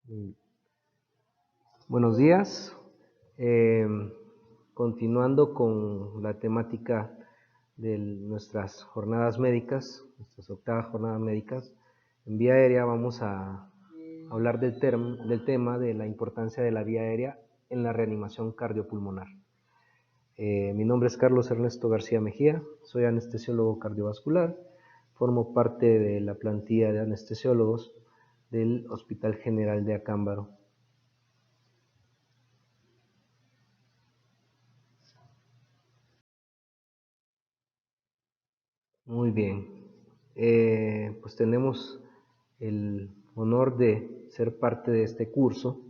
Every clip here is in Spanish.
Mm. Buenos días. Eh, Continuando con la temática de nuestras jornadas médicas, nuestras octavas jornadas médicas, en vía aérea vamos a hablar del tema de la importancia de la vía aérea en la reanimación cardiopulmonar. Mi nombre es Carlos Ernesto García Mejía, soy anestesiólogo cardiovascular, formo parte de la plantilla de anestesiólogos del Hospital General de Acámbaro. Muy bien. Pues tenemos el honor de ser parte de este curso,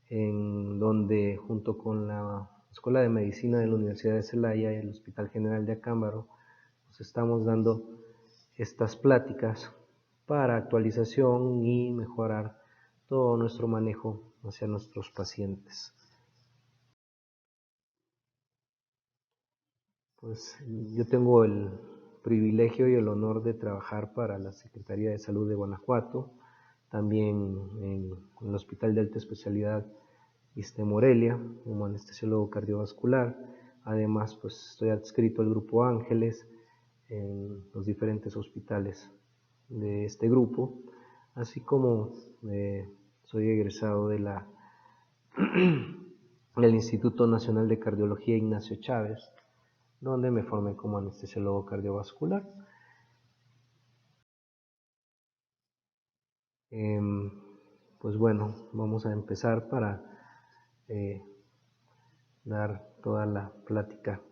en donde junto con la Escuela de Medicina de la Universidad de Celaya y el Hospital General de Acámbaro, pues estamos dando estas pláticas para actualización y mejorar todo nuestro manejo hacia nuestros pacientes. Pues yo tengo el privilegio y el honor de trabajar para la Secretaría de Salud de Guanajuato, también en el Hospital de Alta Especialidad Morelia, como anestesiólogo cardiovascular. Además, pues estoy adscrito al Grupo Ángeles en los diferentes hospitales de este grupo, así como soy egresado del Instituto Nacional de Cardiología Ignacio Chávez, donde me formé como anestesiólogo cardiovascular. Pues bueno, vamos a empezar para eh, dar toda la plática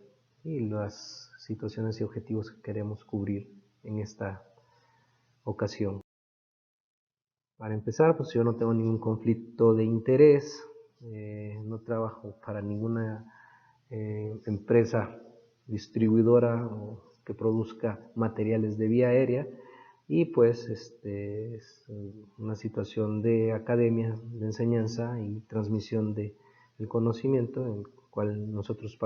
y las situaciones y objetivos que queremos cubrir en esta ocasión. Para empezar, pues yo no tengo ningún conflicto de interés, no trabajo para ninguna empresa distribuidora o que produzca materiales de vía aérea, y pues es una situación de academia, de enseñanza y transmisión del conocimiento en el cual nosotros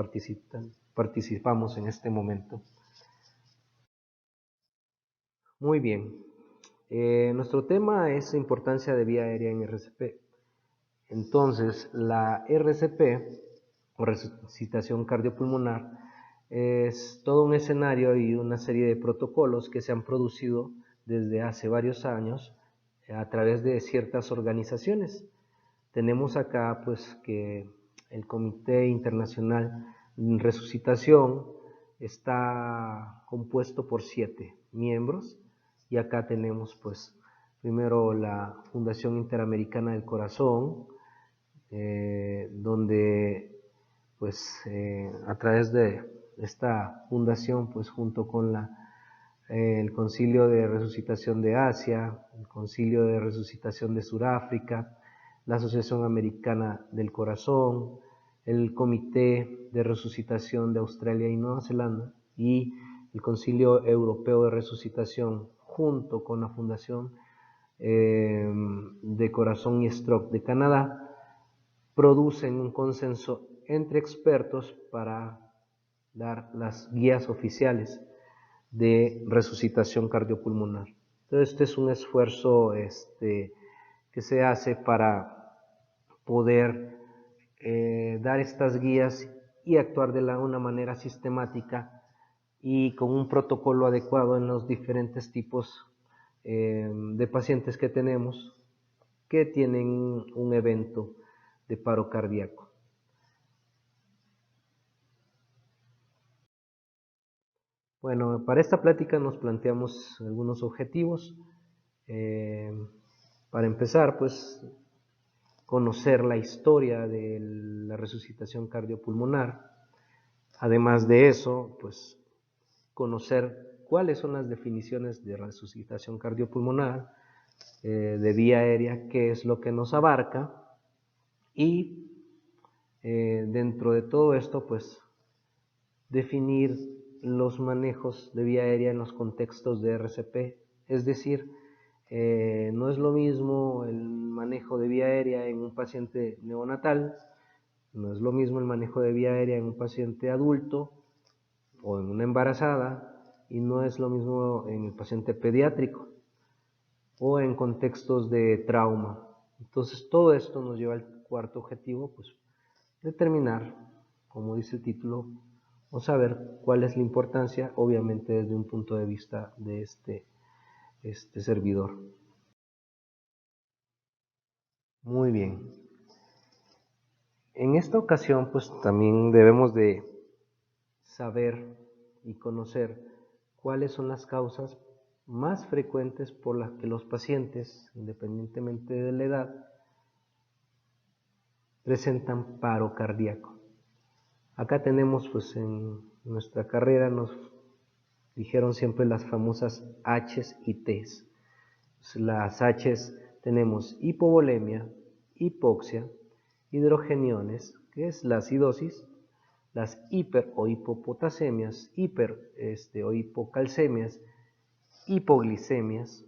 participamos en este momento. Muy bien, nuestro tema es importancia de vía aérea en RCP. Entonces, la RCP, o resucitación cardiopulmonar, es todo un escenario y una serie de protocolos que se han producido desde hace varios años a través de ciertas organizaciones. Tenemos acá pues que el Comité Internacional de Resucitación está compuesto por 7 miembros, y acá tenemos pues primero la Fundación Interamericana del Corazón, donde pues a través de esta fundación, pues junto con el Concilio de Resucitación de Asia, el Concilio de Resucitación de Sudáfrica, la Asociación Americana del Corazón, el Comité de Resucitación de Australia y Nueva Zelanda y el Concilio Europeo de Resucitación, junto con la Fundación de Corazón y Stroke de Canadá, producen un consenso entre expertos para dar las guías oficiales de resucitación cardiopulmonar. Entonces, este es un esfuerzo que se hace para poder dar estas guías y actuar de una manera sistemática y con un protocolo adecuado en los diferentes tipos de pacientes que tenemos que tienen un evento de paro cardíaco. Bueno, para esta plática nos planteamos algunos objetivos. Eh, para empezar, pues, conocer la historia de la resucitación cardiopulmonar. Además de eso, pues, conocer cuáles son las definiciones de resucitación cardiopulmonar, de vía aérea, qué es lo que nos abarca, y dentro de todo esto, pues, definir los manejos de vía aérea en los contextos de RCP, es decir, no es lo mismo el manejo de vía aérea en un paciente neonatal, no es lo mismo el manejo de vía aérea en un paciente adulto o en una embarazada, y no es lo mismo en el paciente pediátrico o en contextos de trauma. Entonces todo esto nos lleva al cuarto objetivo, pues determinar, como dice el título, o saber cuál es la importancia, obviamente desde un punto de vista de este servidor. Muy bien. En esta ocasión, pues también debemos de saber y conocer cuáles son las causas más frecuentes por las que los pacientes, independientemente de la edad, presentan paro cardíaco. Acá tenemos, pues en nuestra carrera nos dijeron siempre las famosas H's y T's. Las H's tenemos hipovolemia, hipoxia, hidrogeniones, que es la acidosis, las hiper o hipopotasemias, o hipocalcemias, hipoglicemias,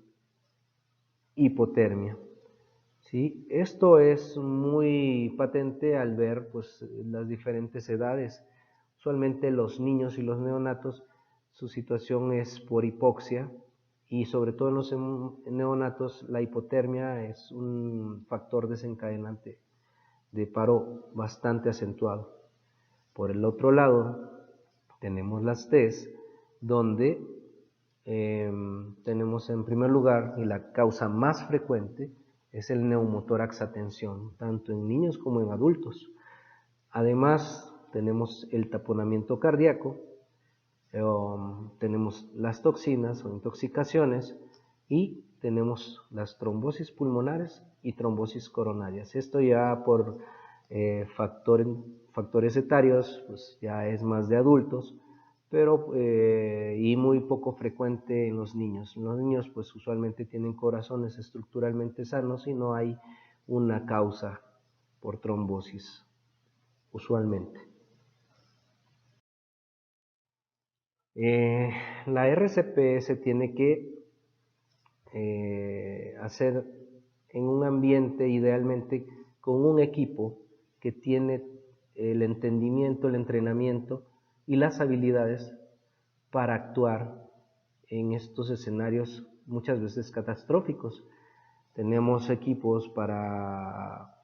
hipotermia. ¿Sí? Esto es muy patente al ver pues, las diferentes edades. Usualmente los niños y los neonatos, su situación es por hipoxia y sobre todo en los neonatos la hipotermia es un factor desencadenante de paro bastante acentuado. Por el otro lado, tenemos las T's, donde tenemos en primer lugar, y la causa más frecuente, es el neumotórax a tensión, tanto en niños como en adultos. Además, tenemos el taponamiento cardíaco, tenemos las toxinas o intoxicaciones y tenemos las trombosis pulmonares y trombosis coronarias. Esto ya por factores etarios, pues ya es más de adultos, pero y muy poco frecuente en los niños. Los niños pues usualmente tienen corazones estructuralmente sanos y no hay una causa por trombosis, usualmente. La RCP se tiene que hacer en un ambiente idealmente con un equipo que tiene el entendimiento, el entrenamiento y las habilidades para actuar en estos escenarios muchas veces catastróficos. Tenemos equipos para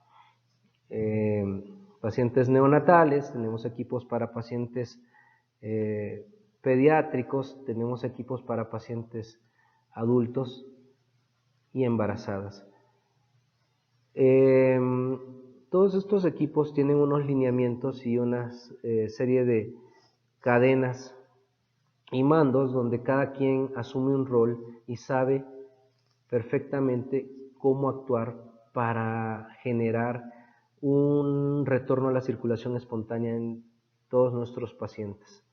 pacientes neonatales, tenemos equipos para pacientes pediátricos, tenemos equipos para pacientes adultos y embarazadas. Todos estos equipos tienen unos lineamientos y una serie de cadenas y mandos donde cada quien asume un rol y sabe perfectamente cómo actuar para generar un retorno a la circulación espontánea en todos nuestros pacientes.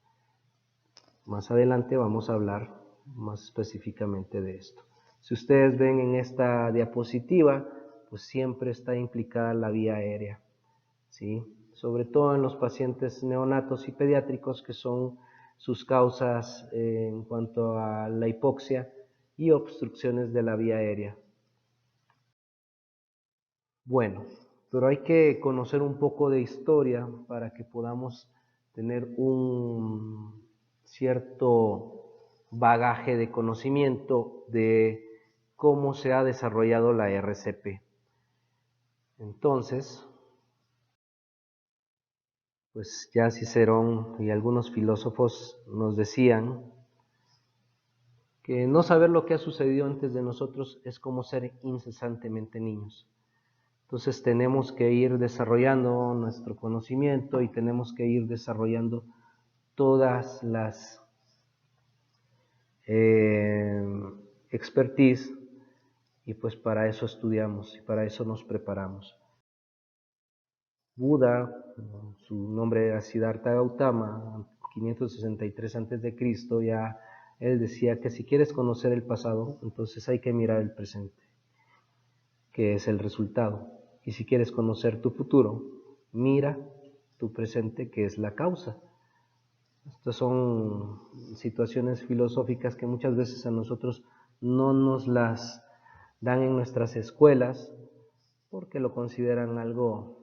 Más adelante vamos a hablar más específicamente de esto. Si ustedes ven en esta diapositiva, pues siempre está implicada la vía aérea, ¿sí? Sobre todo en los pacientes neonatos y pediátricos, que son sus causas en cuanto a la hipoxia y obstrucciones de la vía aérea. Bueno, pero hay que conocer un poco de historia para que podamos tener un cierto bagaje de conocimiento de cómo se ha desarrollado la RCP. Entonces, pues ya Cicerón y algunos filósofos nos decían que no saber lo que ha sucedido antes de nosotros es como ser incesantemente niños. Entonces tenemos que ir desarrollando nuestro conocimiento y tenemos que ir desarrollando todas las expertise y pues para eso estudiamos y para eso nos preparamos. Buda, su nombre era Siddhartha Gautama, 563 a.C., ya él decía que si quieres conocer el pasado, entonces hay que mirar el presente, que es el resultado. Y si quieres conocer tu futuro, mira tu presente, que es la causa. Estas son situaciones filosóficas que muchas veces a nosotros no nos las dan en nuestras escuelas porque lo consideran algo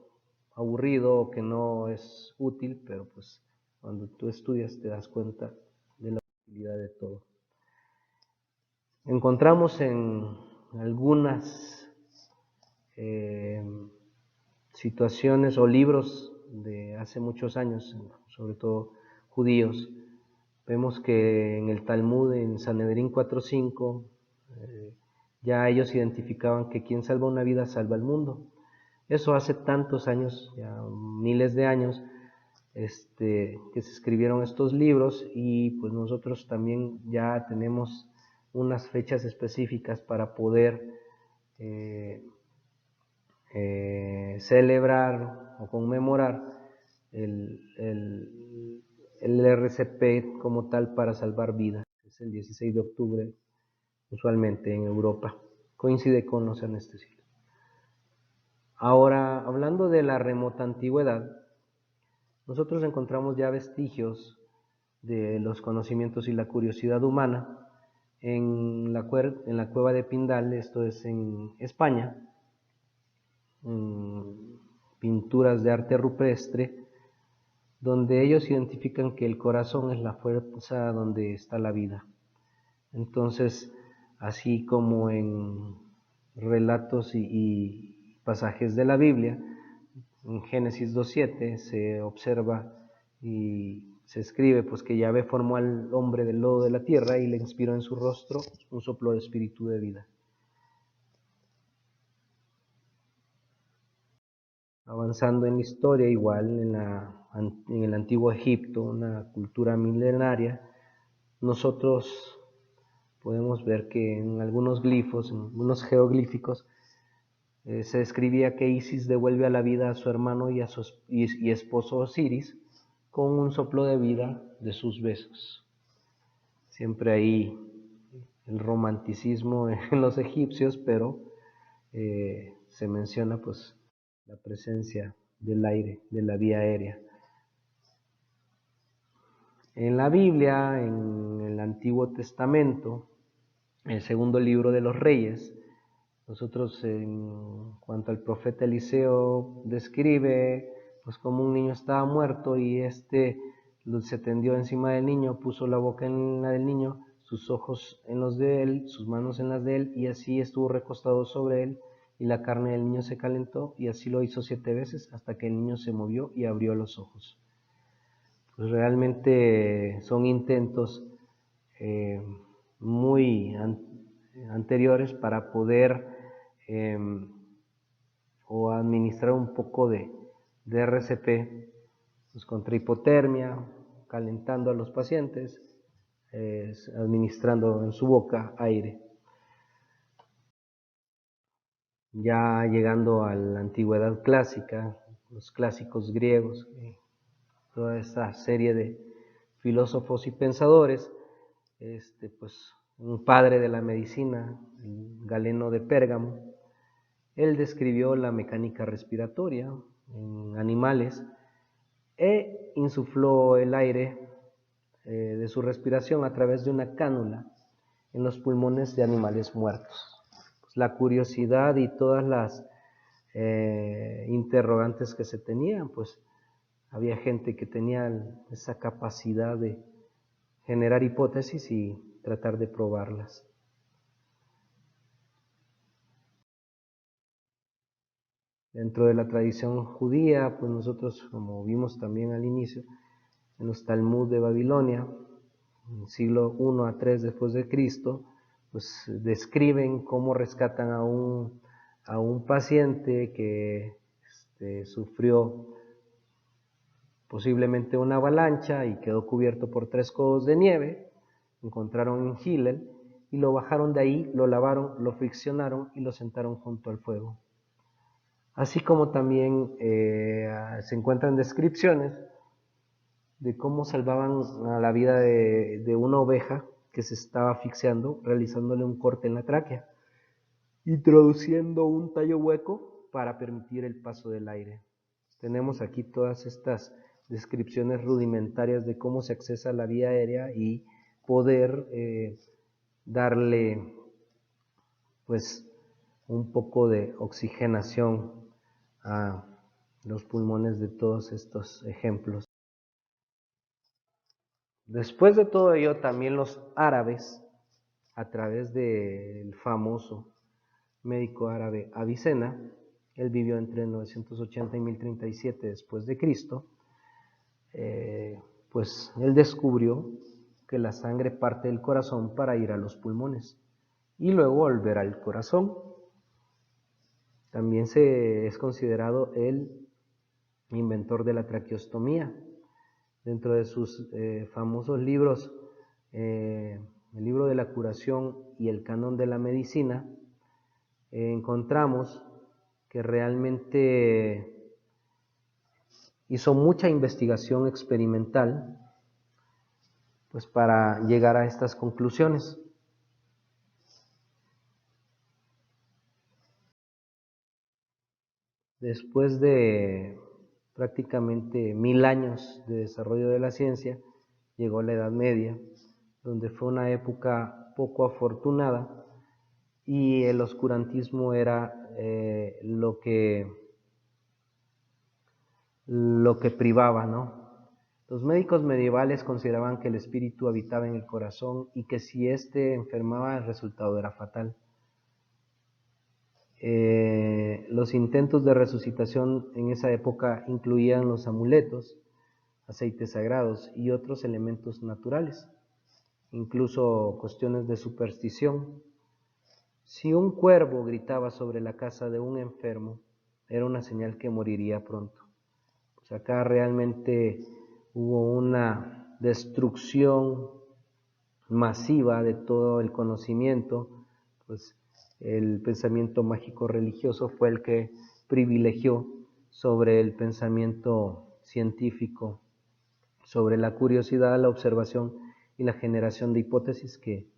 aburrido o que no es útil, pero pues cuando tú estudias te das cuenta de la utilidad de todo. Encontramos en algunas situaciones o libros de hace muchos años, sobre todo judíos, vemos que en el Talmud, en Sanedrín 4.5, ya ellos identificaban que quien salva una vida salva el mundo. Eso hace tantos años, ya miles de años, que se escribieron estos libros, y pues nosotros también ya tenemos unas fechas específicas para poder celebrar o conmemorar el RCP como tal para salvar vidas. Es el 16 de octubre, usualmente en Europa. Coincide con los anestesios. Ahora, hablando de la remota antigüedad, nosotros encontramos ya vestigios de los conocimientos y la curiosidad humana en la cueva de Pindal, esto es en España, pinturas de arte rupestre, donde ellos identifican que el corazón es la fuerza donde está la vida. Entonces, así como en relatos y pasajes de la Biblia, en Génesis 2.7 se observa y se escribe pues que Yahvé formó al hombre del lodo de la tierra y le inspiró en su rostro un soplo de espíritu de vida. Avanzando en la historia, igual en el antiguo Egipto, una cultura milenaria, nosotros podemos ver que en algunos glifos, en algunos geoglíficos, se describía que Isis devuelve a la vida a su hermano y esposo Osiris con un soplo de vida de sus besos. Siempre hay el romanticismo en los egipcios, pero se menciona pues la presencia del aire, de la vía aérea. En la Biblia, en el Antiguo Testamento, el segundo libro de los Reyes, nosotros en cuanto al profeta Eliseo describe pues como un niño estaba muerto y se tendió encima del niño, puso la boca en la del niño, sus ojos en los de él, sus manos en las de él, y así estuvo recostado sobre él, y la carne del niño se calentó, y así lo hizo 7 veces hasta que el niño se movió y abrió los ojos. Pues realmente son intentos muy anteriores para poder o administrar un poco de RCP pues contra hipotermia, calentando a los pacientes, administrando en su boca aire. Ya llegando a la antigüedad clásica, los clásicos griegos, toda esta serie de filósofos y pensadores, pues un padre de la medicina, Galeno de Pérgamo, él describió la mecánica respiratoria en animales e insufló el aire de su respiración a través de una cánula en los pulmones de animales muertos. Pues la curiosidad y todas las interrogantes que se tenían, pues había gente que tenía esa capacidad de generar hipótesis y tratar de probarlas. Dentro de la tradición judía, pues nosotros, como vimos también al inicio, en los Talmud de Babilonia, en el siglo I a 3 después de Cristo, pues describen cómo rescatan a un paciente que sufrió posiblemente una avalancha y quedó cubierto por 3 codos de nieve. Encontraron en Hillel y lo bajaron de ahí, lo lavaron, lo friccionaron y lo sentaron junto al fuego. Así como también se encuentran descripciones de cómo salvaban a la vida de una oveja que se estaba asfixiando, realizándole un corte en la tráquea, introduciendo un tallo hueco para permitir el paso del aire. Tenemos aquí todas estas descripciones rudimentarias de cómo se accesa a la vía aérea y poder darle pues un poco de oxigenación a los pulmones de todos estos ejemplos. Después de todo ello, también los árabes, a través del famoso médico árabe Avicena, Él vivió entre 980 y 1037 después de Cristo. Pues él descubrió que la sangre parte del corazón para ir a los pulmones y luego volver al corazón. También es considerado el inventor de la traqueostomía. Dentro de sus famosos libros, el libro de la curación y el canon de la medicina, encontramos que realmente hizo mucha investigación experimental pues para llegar a estas conclusiones. Después de prácticamente 1000 años de desarrollo de la ciencia, llegó la Edad Media, donde fue una época poco afortunada y el oscurantismo era lo que privaba, ¿no? Los médicos medievales consideraban que el espíritu habitaba en el corazón y que si éste enfermaba el resultado era fatal. Los intentos de resucitación en esa época incluían los amuletos, aceites sagrados y otros elementos naturales, incluso cuestiones de superstición. Si un cuervo gritaba sobre la casa de un enfermo, era una señal que moriría pronto. Pues acá realmente hubo una destrucción masiva de todo el conocimiento, pues el pensamiento mágico religioso fue el que privilegió sobre el pensamiento científico, sobre la curiosidad, la observación y la generación de hipótesis, que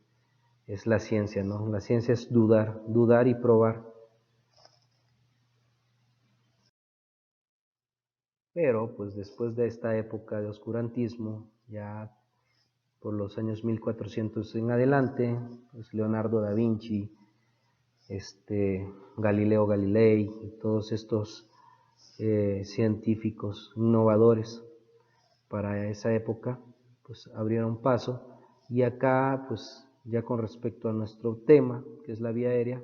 es la ciencia, ¿no? La ciencia es dudar, dudar y probar. Pero pues después de esta época de oscurantismo, ya por los años 1400 en adelante, pues Leonardo da Vinci, Galileo Galilei y todos estos científicos innovadores para esa época, pues abrieron paso. Y acá, pues ya con respecto a nuestro tema, que es la vía aérea,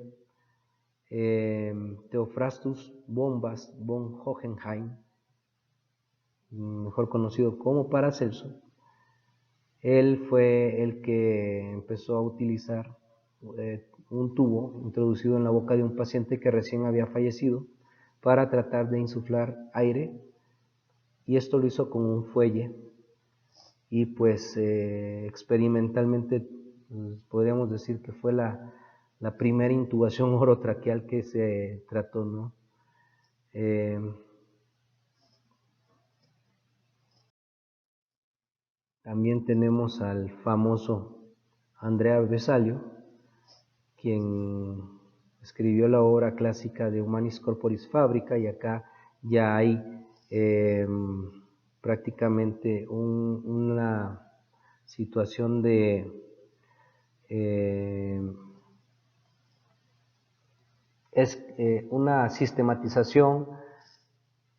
Theophrastus Bombast von Hohenheim, mejor conocido como Paracelso, él fue el que empezó a utilizar un tubo introducido en la boca de un paciente que recién había fallecido para tratar de insuflar aire, y esto lo hizo con un fuelle, y pues experimentalmente pues, podríamos decir que fue la primera intubación orotraqueal que se trató, ¿no? También tenemos al famoso Andrea Vesalio, quien escribió la obra clásica de Humanis Corporis Fabrica, y acá ya hay prácticamente una situación de una sistematización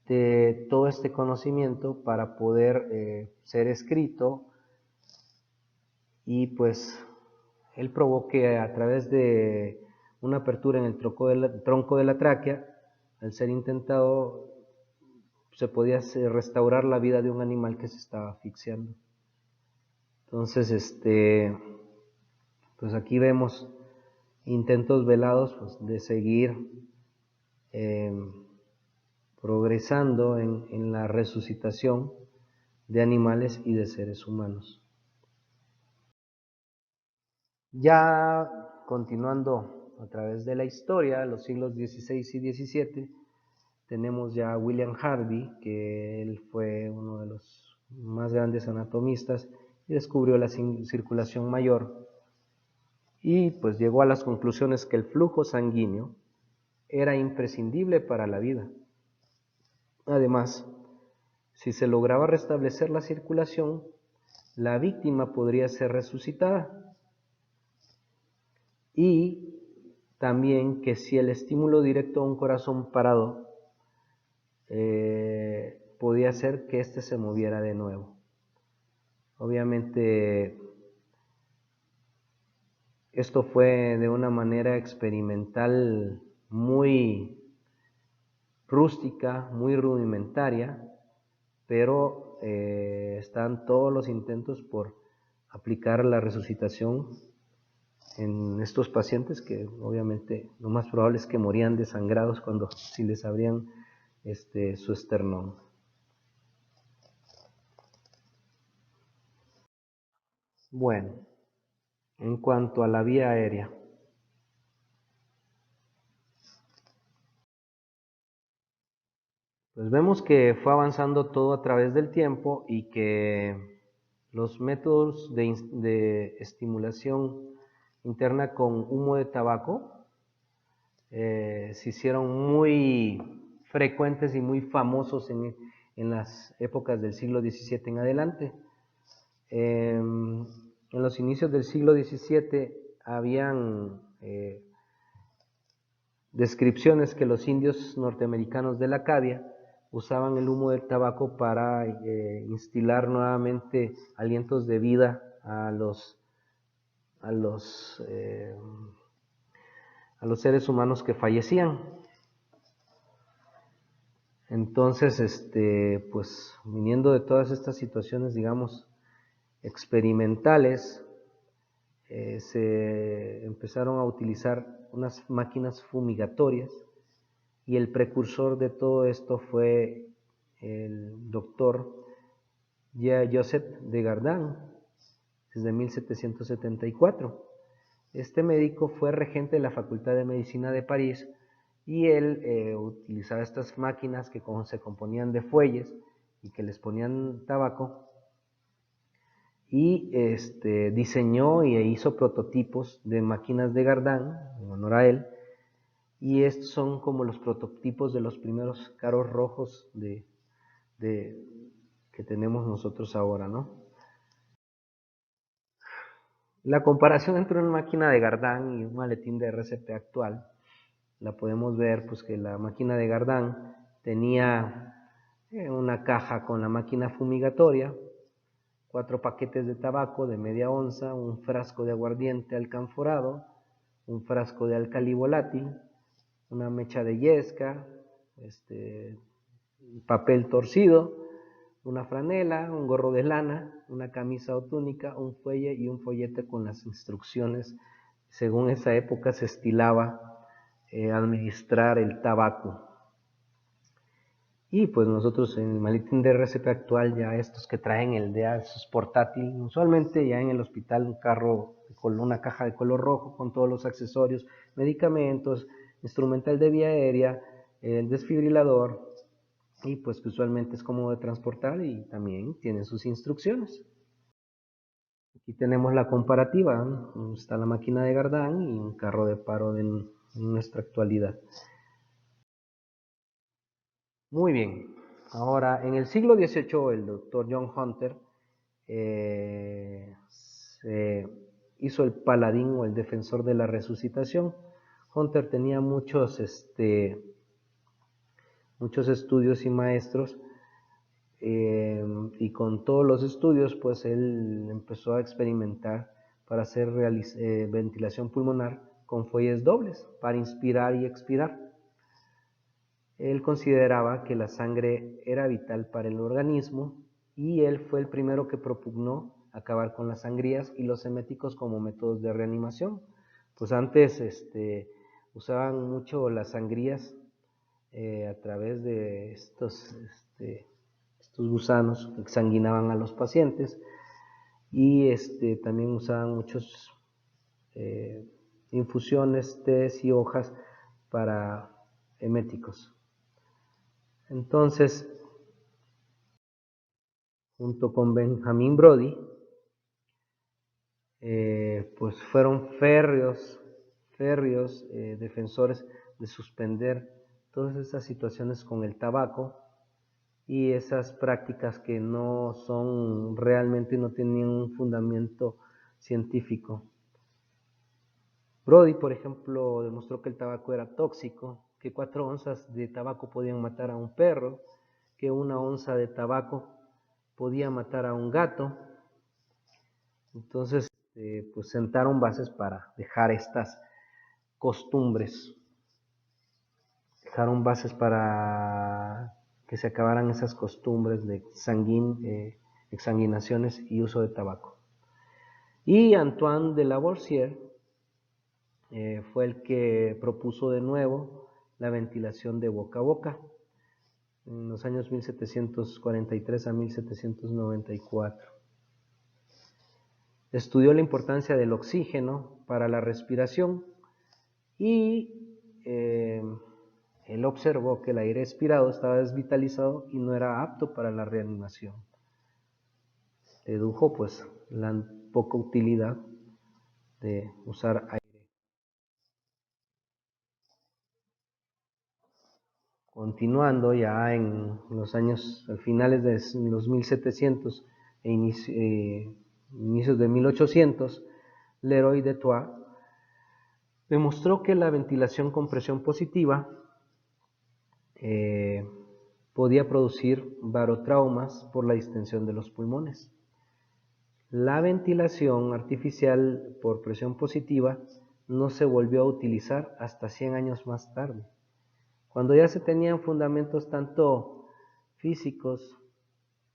de todo este conocimiento para poder ser escrito, y pues él probó que a través de una apertura en el tronco de la tráquea, al ser intentado, se podía restaurar la vida de un animal que se estaba asfixiando. Entonces, pues aquí vemos intentos velados pues, de seguir progresando en la resucitación de animales y de seres humanos. Ya continuando a través de la historia, los siglos XVI y XVII, tenemos ya a William Harvey, que él fue uno de los más grandes anatomistas y descubrió la circulación mayor, y pues llegó a las conclusiones que el flujo sanguíneo era imprescindible para la vida. Además, si se lograba restablecer la circulación, la víctima podría ser resucitada, y también que si el estímulo directo a un corazón parado podía hacer que éste se moviera de nuevo. Obviamente esto fue de una manera experimental muy rústica, muy rudimentaria, pero están todos los intentos por aplicar la resucitación en estos pacientes que obviamente lo más probable es que morían desangrados si les abrían su esternón. Bueno, en cuanto a la vía aérea, pues vemos que fue avanzando todo a través del tiempo y que los métodos de estimulación interna con humo de tabaco se hicieron muy frecuentes y muy famosos en las épocas del siglo XVII en adelante. En los inicios del siglo XVII habían descripciones que los indios norteamericanos de la Acadia usaban el humo del tabaco para instilar nuevamente alientos de vida a los seres humanos que fallecían. Entonces, pues viniendo de todas estas situaciones, digamos, experimentales, se empezaron a utilizar unas máquinas fumigatorias y el precursor de todo esto fue el doctor Joseph de Gardin, desde 1774. Este médico fue regente de la Facultad de Medicina de París y él utilizaba estas máquinas que se componían de fuelles y que les ponían tabaco y diseñó e hizo prototipos de máquinas de Gardin en honor a él, y estos son como los prototipos de los primeros carros rojos que tenemos nosotros ahora, ¿no? La comparación entre una máquina de Gardin y un maletín de RCP actual la podemos ver, pues que la máquina de Gardin tenía una caja con la máquina fumigatoria, 4 paquetes de tabaco de media onza, un frasco de aguardiente alcanforado, un frasco de álcali volátil, una mecha de yesca, papel torcido, una franela, un gorro de lana, una camisa o túnica, un fuelle y un follete con las instrucciones. Según esa época se estilaba administrar el tabaco. Y pues nosotros en el maletín de RCP actual, ya estos que traen el DEA, es portátil, usualmente ya en el hospital un carro con una caja de color rojo con todos los accesorios, medicamentos, instrumental de vía aérea, el desfibrilador, y pues que usualmente es cómodo de transportar y también tiene sus instrucciones. Aquí tenemos la comparativa, ¿no? Está la máquina de Gardin y un carro de paro en nuestra actualidad. Muy bien, ahora en el siglo XVIII el doctor John Hunter se hizo el paladín o el defensor de la resucitación. Hunter tenía muchos estudios y maestros, y con todos los estudios pues él empezó a experimentar para hacer ventilación pulmonar con fuelles dobles para inspirar y expirar. Él consideraba que la sangre era vital para el organismo y él fue el primero que propugnó acabar con las sangrías y los eméticos como métodos de reanimación. Pues antes usaban mucho las sangrías a través de estos gusanos que exsanguinaban a los pacientes, y también usaban muchos infusiones, tés y hojas para eméticos. Entonces, junto con Benjamin Brodie, pues fueron férreos defensores de suspender todas esas situaciones con el tabaco y esas prácticas que no son realmente, no tenían un fundamento científico. Brodie, por ejemplo, demostró que el tabaco era tóxico, que 4 onzas de tabaco podían matar a un perro, que 1 onza de tabaco podía matar a un gato. Entonces, pues sentaron bases para dejar estas costumbres. dejaron bases para que se acabaran esas costumbres de exsanguinaciones y uso de tabaco. Y Antoine de Lavoisier fue el que propuso de nuevo la ventilación de boca a boca en los años 1743 a 1794. Estudió la importancia del oxígeno para la respiración y él observó que el aire expirado estaba desvitalizado y no era apto para la reanimación. Dedujo pues la poca utilidad de usar aire. Continuando ya en los años, al finales de los 1700 e inicios de 1800, Leroy de Troyes demostró que la ventilación con presión positiva podía producir barotraumas por la distensión de los pulmones. La ventilación artificial por presión positiva no se volvió a utilizar hasta 100 años más tarde, cuando ya se tenían fundamentos tanto físicos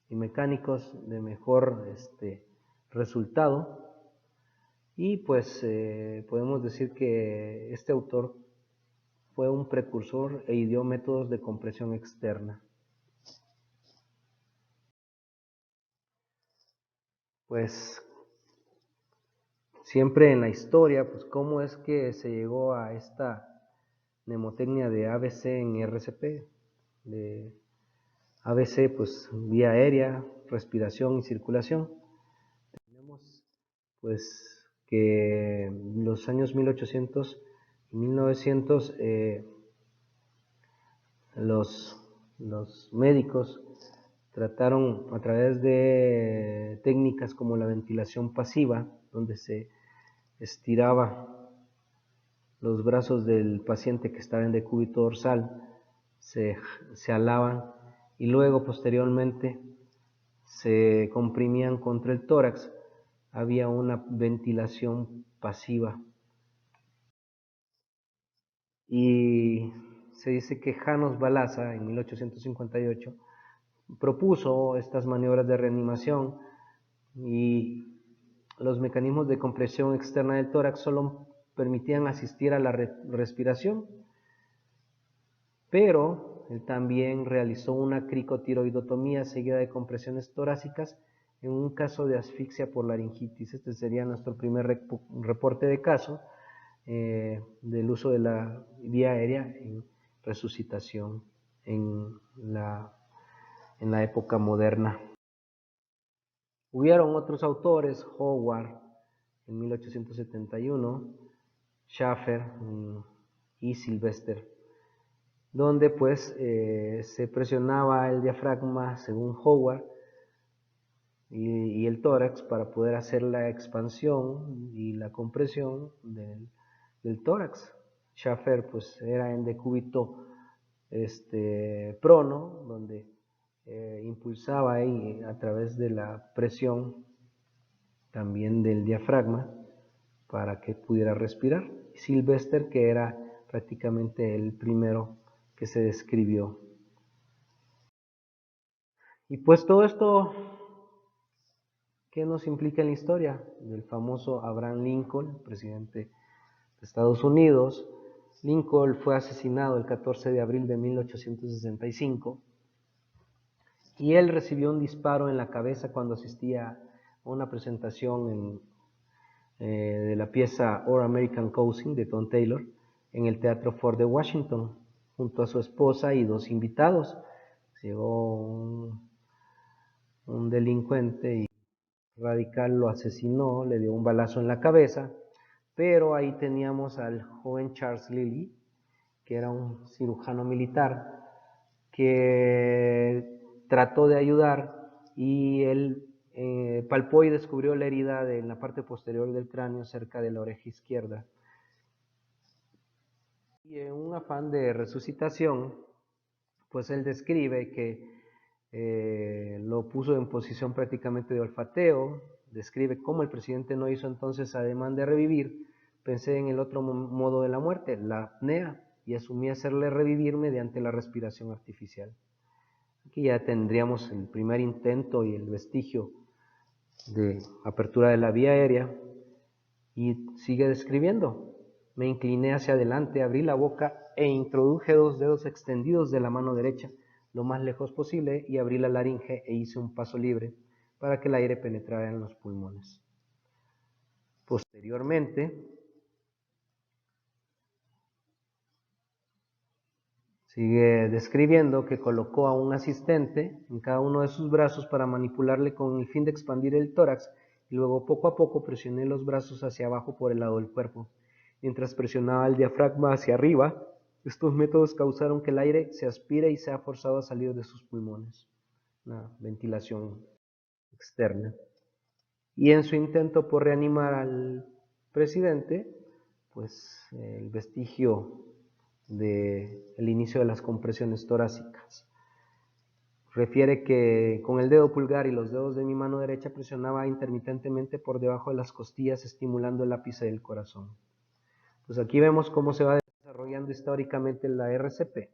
y mecánicos de mejor resultado, y pues podemos decir que este autor fue un precursor e ideó métodos de compresión externa. Pues siempre en la historia, pues cómo es que se llegó a esta mnemotecnia de ABC en RCP, de ABC, pues vía aérea, respiración y circulación. Tenemos pues que en los años 1800 y 1900 los médicos trataron a través de técnicas como la ventilación pasiva, donde se estiraba los brazos del paciente que estaba en decúbito dorsal, se alaban y luego posteriormente se comprimían contra el tórax. Había una ventilación pasiva. Y se dice que János Balassa en 1858 propuso estas maniobras de reanimación y los mecanismos de compresión externa del tórax solo permitían asistir a la respiración, pero él también realizó una cricotiroidotomía seguida de compresiones torácicas en un caso de asfixia por laringitis. Este sería nuestro primer reporte de caso del uso de la vía aérea en resucitación en la época moderna. Hubieron otros autores, Howard en 1871, Schaffer y Sylvester, donde pues se presionaba el diafragma según Howard y el tórax para poder hacer la expansión y la compresión del tórax. Schaffer pues era en decúbito prono, donde impulsaba ahí a través de la presión también del diafragma para que pudiera respirar. Sylvester, que era prácticamente el primero que se describió. Y pues todo esto, ¿qué nos implica en la historia? Del famoso Abraham Lincoln, presidente de Estados Unidos. Lincoln fue asesinado el 14 de abril de 1865 y él recibió un disparo en la cabeza cuando asistía a una presentación de la pieza Our American Cousin de Tom Taylor en el Teatro Ford de Washington, junto a su esposa y dos invitados. Llegó un delincuente y radical lo asesinó, le dio un balazo en la cabeza, pero ahí teníamos al joven Charles Lilly, que era un cirujano militar, que trató de ayudar y él palpó y descubrió la herida en la parte posterior del cráneo cerca de la oreja izquierda. Y en un afán de resucitación, pues él describe que lo puso en posición prácticamente de olfateo, describe cómo el presidente no hizo entonces ademán de revivir, pensé en el otro modo de la muerte, la apnea, y asumí hacerle revivir mediante la respiración artificial. Aquí ya tendríamos el primer intento y el vestigio de apertura de la vía aérea, y sigue describiendo. Me incliné hacia adelante, abrí la boca e introduje 2 dedos extendidos de la mano derecha lo más lejos posible y abrí la laringe e hice un paso libre para que el aire penetrara en los pulmones. Posteriormente, sigue describiendo que colocó a un asistente en cada uno de sus brazos para manipularle con el fin de expandir el tórax, y luego poco a poco presioné los brazos hacia abajo por el lado del cuerpo. Mientras presionaba el diafragma hacia arriba, estos métodos causaron que el aire se aspire y sea forzado a salir de sus pulmones. Una ventilación externa. Y en su intento por reanimar al presidente, pues el vestigio del inicio de las compresiones torácicas. Refiere que con el dedo pulgar y los dedos de mi mano derecha presionaba intermitentemente por debajo de las costillas, estimulando el ápice del corazón. Pues aquí vemos cómo se va desarrollando históricamente la RCP.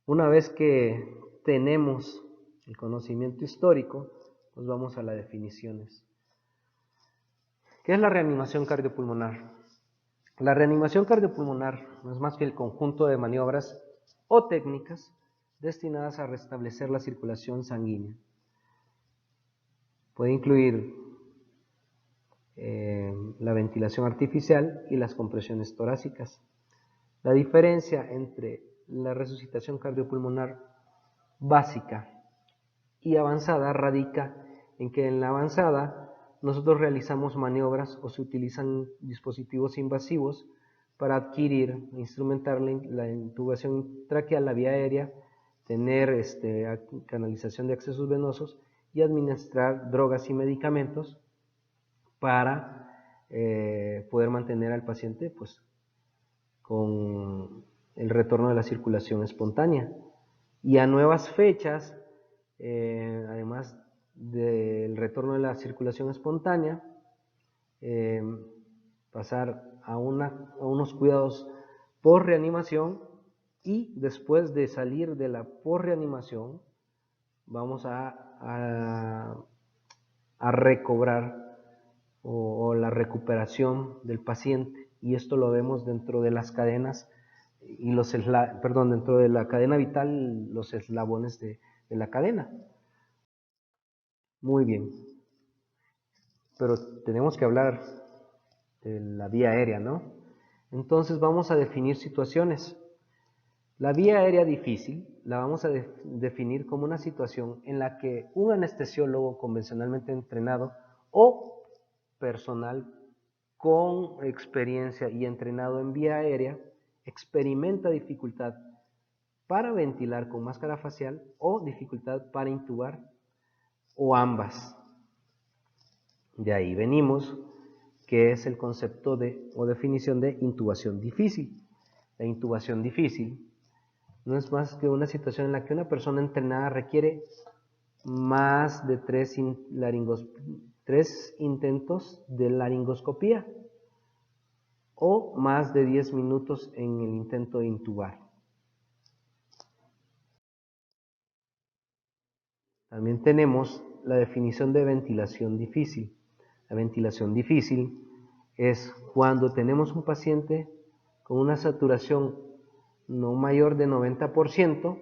Una vez que tenemos el conocimiento histórico, pues vamos a las definiciones. ¿Qué es la reanimación cardiopulmonar? La reanimación cardiopulmonar no es más que el conjunto de maniobras o técnicas destinadas a restablecer la circulación sanguínea. Puede incluir la ventilación artificial y las compresiones torácicas. La diferencia entre la resucitación cardiopulmonar básica y avanzada radica en que en la avanzada nosotros realizamos maniobras o se utilizan dispositivos invasivos para adquirir, instrumentar la intubación traqueal, la vía aérea, tener canalización de accesos venosos y administrar drogas y medicamentos para poder mantener al paciente pues, con el retorno de la circulación espontánea. Y a nuevas fechas, además del retorno de la circulación espontánea, pasar a unos cuidados por reanimación, y después de salir de la por reanimación vamos a recobrar o la recuperación del paciente, y esto lo vemos dentro de las cadenas y dentro de la cadena vital, los eslabones de la cadena. Muy bien, pero tenemos que hablar de la vía aérea, ¿no? Entonces vamos a definir situaciones. La vía aérea difícil la vamos a definir como una situación en la que un anestesiólogo convencionalmente entrenado o personal con experiencia y entrenado en vía aérea experimenta dificultad para ventilar con máscara facial o dificultad para intubar, o ambas. De ahí venimos, que es el concepto o definición de intubación difícil. La intubación difícil no es más que una situación en la que una persona entrenada requiere más de 3 intentos de laringoscopía o más de 10 minutos en el intento de intubar. También tenemos la definición de ventilación difícil. La ventilación difícil es cuando tenemos un paciente con una saturación no mayor de 90%,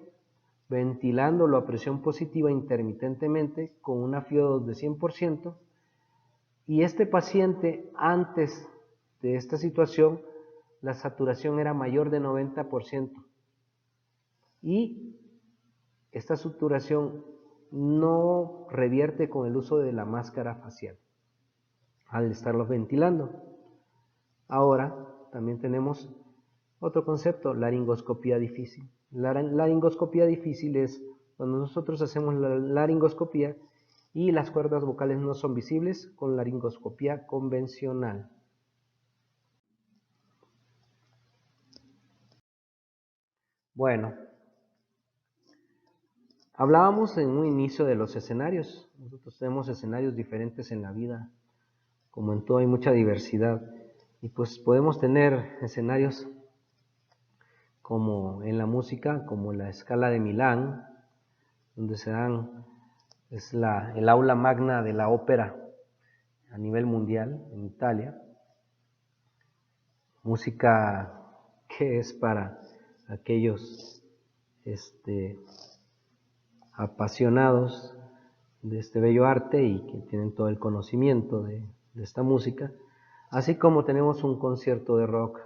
ventilándolo a presión positiva intermitentemente con una FiO2 de 100%, y este paciente antes de esta situación la saturación era mayor de 90%, y esta saturación no revierte con el uso de la máscara facial al estarlos ventilando. Ahora también tenemos otro concepto, laringoscopía difícil. La laringoscopía difícil es cuando nosotros hacemos la laringoscopía y las cuerdas vocales no son visibles con laringoscopía convencional. Bueno, hablábamos en un inicio de los escenarios. Nosotros tenemos escenarios diferentes en la vida. Como en todo hay mucha diversidad. Y pues podemos tener escenarios como en la música, como la Scala de Milán, donde es el aula magna de la ópera a nivel mundial en Italia. Música que es para aquellos apasionados de este bello arte y que tienen todo el conocimiento de esta música, así como tenemos un concierto de rock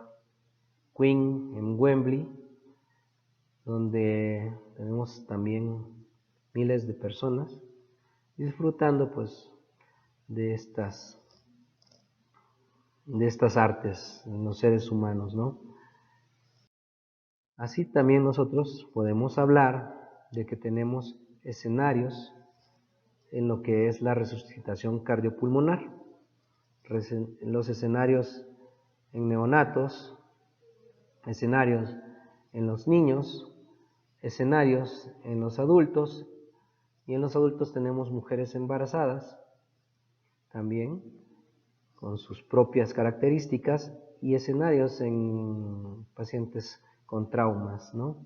Queen en Wembley, donde tenemos también miles de personas disfrutando pues de estas artes en los seres humanos, ¿no? Así también nosotros podemos hablar de que tenemos escenarios en lo que es la resucitación cardiopulmonar. Los escenarios en neonatos, escenarios en los niños, escenarios en los adultos, y en los adultos tenemos mujeres embarazadas, también con sus propias características, y escenarios en pacientes con traumas, ¿no?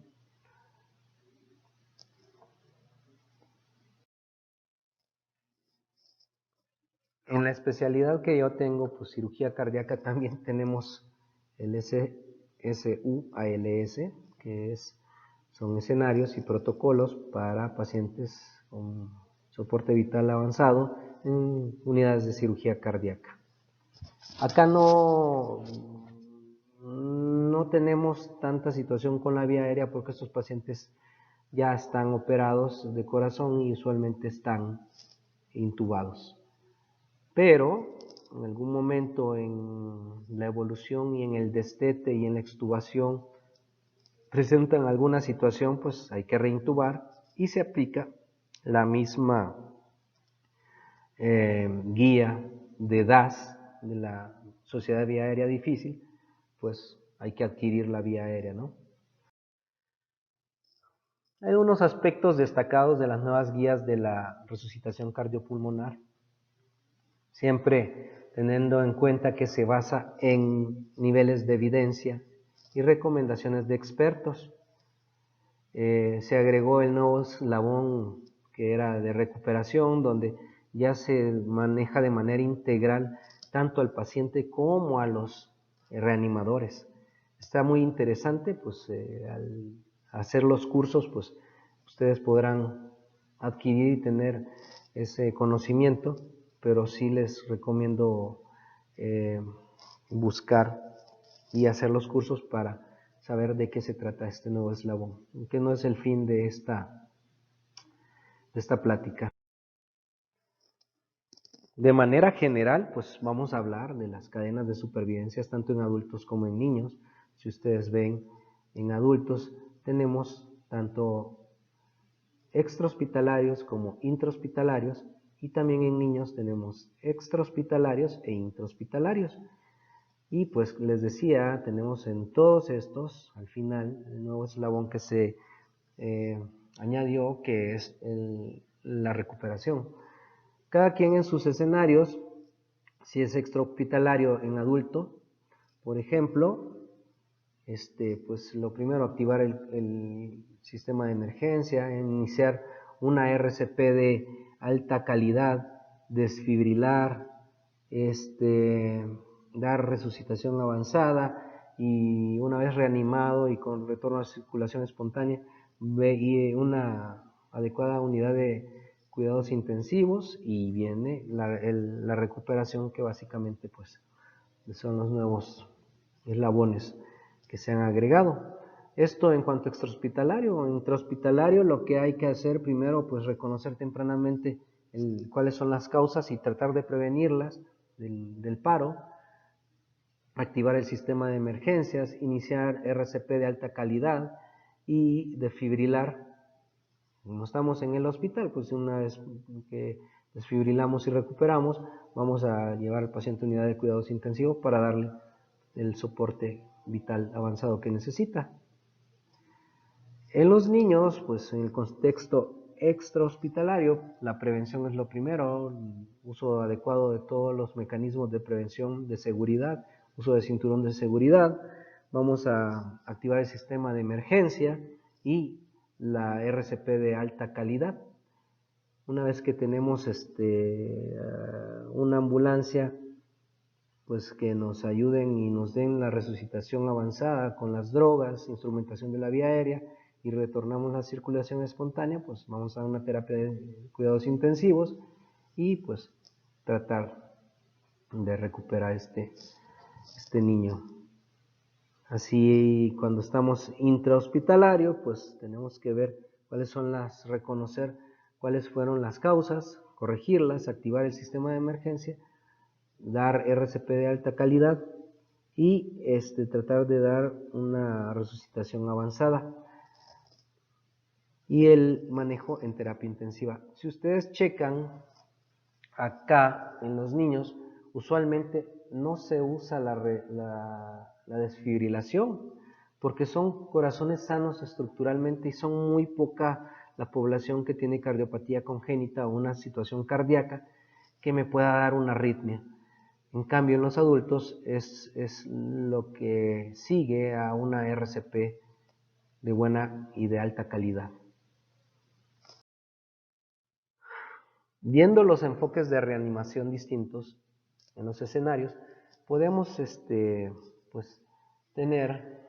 En la especialidad que yo tengo, pues cirugía cardíaca, también tenemos el SUALS, que son escenarios y protocolos para pacientes con soporte vital avanzado en unidades de cirugía cardíaca. Acá no tenemos tanta situación con la vía aérea porque estos pacientes ya están operados de corazón y usualmente están intubados. Pero en algún momento en la evolución y en el destete y en la extubación presentan alguna situación, pues hay que reintubar y se aplica la misma guía de DAS, de la Sociedad de Vía Aérea Difícil, pues hay que adquirir la vía aérea, ¿no? Hay unos aspectos destacados de las nuevas guías de la resucitación cardiopulmonar, siempre teniendo en cuenta que se basa en niveles de evidencia y recomendaciones de expertos. Se agregó el nuevo eslabón que era de recuperación, donde ya se maneja de manera integral tanto al paciente como a los reanimadores. Está muy interesante, pues al hacer los cursos, pues ustedes podrán adquirir y tener ese conocimiento, pero sí les recomiendo buscar y hacer los cursos para saber de qué se trata este nuevo eslabón, que no es el fin de esta plática. De manera general, pues vamos a hablar de las cadenas de supervivencia tanto en adultos como en niños. Si ustedes ven, en adultos tenemos tanto extrahospitalarios como intrahospitalarios, y también en niños tenemos extrahospitalarios e intrahospitalarios. Y pues les decía, tenemos en todos estos, al final, el nuevo eslabón que se añadió, que es la recuperación. Cada quien en sus escenarios, si es extrahospitalario en adulto, por ejemplo, pues lo primero, activar el sistema de emergencia, iniciar una RCP de alta calidad, desfibrilar, dar resucitación avanzada, y una vez reanimado y con retorno a circulación espontánea, y una adecuada unidad de cuidados intensivos, y viene la recuperación, que básicamente pues son los nuevos eslabones que se han agregado. Esto en cuanto a extrahospitalario. O intrahospitalario, lo que hay que hacer primero, pues reconocer tempranamente cuáles son las causas y tratar de prevenirlas del paro, activar el sistema de emergencias, iniciar RCP de alta calidad y desfibrilar. No estamos en el hospital, pues una vez que desfibrilamos y recuperamos, vamos a llevar al paciente a unidad de cuidados intensivos para darle el soporte vital avanzado que necesita. En los niños, pues en el contexto extrahospitalario, la prevención es lo primero, uso adecuado de todos los mecanismos de prevención de seguridad, uso de cinturón de seguridad, vamos a activar el sistema de emergencia y la RCP de alta calidad. Una vez que tenemos una ambulancia, pues que nos ayuden y nos den la resucitación avanzada con las drogas, instrumentación de la vía aérea, y retornamos la circulación espontánea, pues vamos a una terapia de cuidados intensivos y pues tratar de recuperar este niño. Así, cuando estamos intrahospitalario, pues tenemos que ver reconocer cuáles fueron las causas, corregirlas, activar el sistema de emergencia, dar RCP de alta calidad y tratar de dar una resucitación avanzada y el manejo en terapia intensiva. Si ustedes checan acá en los niños, usualmente no se usa la desfibrilación porque son corazones sanos estructuralmente y son muy poca la población que tiene cardiopatía congénita o una situación cardíaca que me pueda dar una arritmia. En cambio, en los adultos es lo que sigue a una RCP de buena y de alta calidad. Viendo los enfoques de reanimación distintos en los escenarios, podemos pues, tener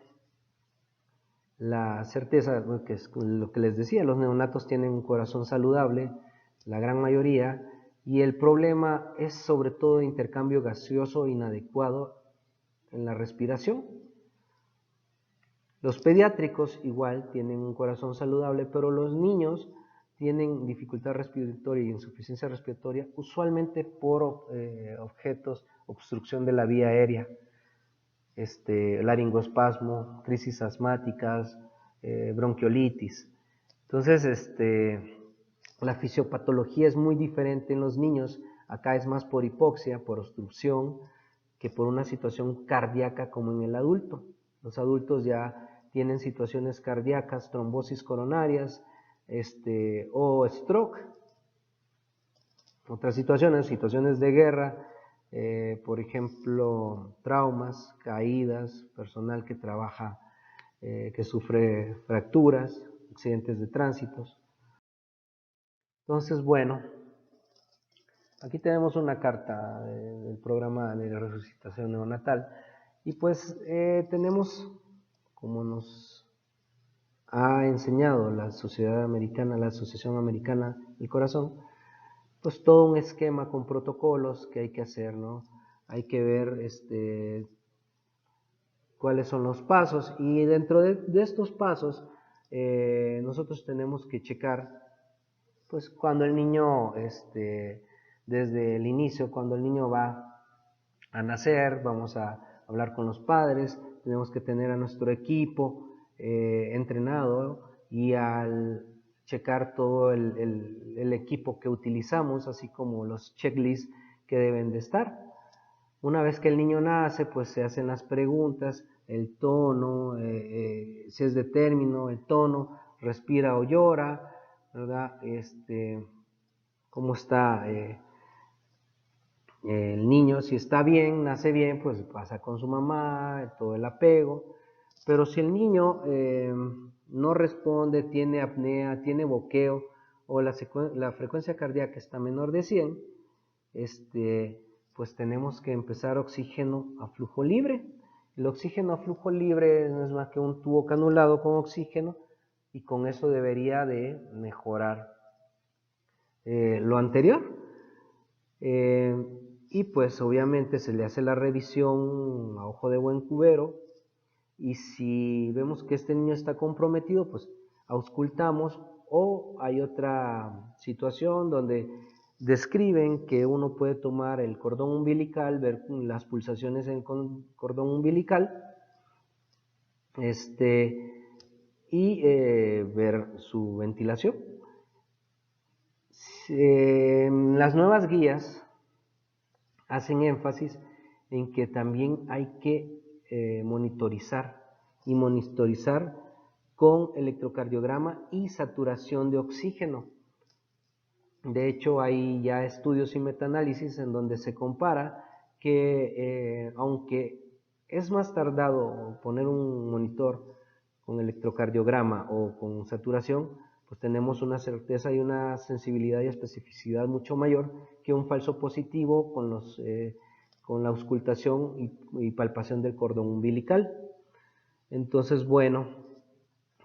la certeza, que es lo que les decía, los neonatos tienen un corazón saludable, la gran mayoría, y el problema es sobre todo intercambio gaseoso inadecuado en la respiración. Los pediátricos igual tienen un corazón saludable, pero los niños tienen dificultad respiratoria y insuficiencia respiratoria, usualmente por objetos, obstrucción de la vía aérea, laringoespasmo, crisis asmáticas, bronquiolitis. Entonces, la fisiopatología es muy diferente en los niños. Acá es más por hipoxia, por obstrucción, que por una situación cardíaca como en el adulto. Los adultos ya tienen situaciones cardíacas, trombosis coronarias, o stroke. Otras situaciones de guerra, por ejemplo, traumas, caídas, personal que trabaja, que sufre fracturas, accidentes de tránsitos. Entonces, bueno, aquí tenemos una carta del programa de resucitación neonatal y pues tenemos, como nos ha enseñado la Sociedad Americana, la Asociación Americana del Corazón, pues todo un esquema con protocolos que hay que hacer, ¿no? Hay que ver cuáles son los pasos y dentro de estos pasos nosotros tenemos que checar pues cuando el niño, desde el inicio, cuando el niño va a nacer, vamos a hablar con los padres, tenemos que tener a nuestro equipo entrenado y al checar todo el equipo que utilizamos, así como los checklists que deben de estar. Una vez que el niño nace, pues se hacen las preguntas, el tono, si es de término, el tono, respira o llora, ¿verdad? Cómo está el niño, si está bien, nace bien, pues pasa con su mamá, todo el apego. Pero si el niño no responde, tiene apnea, tiene boqueo o la frecuencia cardíaca está menor de 100, pues tenemos que empezar oxígeno a flujo libre. El oxígeno a flujo libre no es más que un tubo canulado con oxígeno y con eso debería de mejorar lo anterior. Y pues obviamente se le hace la revisión a ojo de buen cubero y si vemos que este niño está comprometido, pues auscultamos, o hay otra situación donde describen que uno puede tomar el cordón umbilical, ver las pulsaciones en cordón umbilical, y ver su ventilación. Las nuevas guías hacen énfasis en que también hay que monitorizar con electrocardiograma y saturación de oxígeno. De hecho, hay ya estudios y metaanálisis en donde se compara que aunque Es más tardado poner un monitor con electrocardiograma o con saturación, pues tenemos una certeza y una sensibilidad y especificidad mucho mayor que un falso positivo con la auscultación y palpación del cordón umbilical. Entonces, bueno,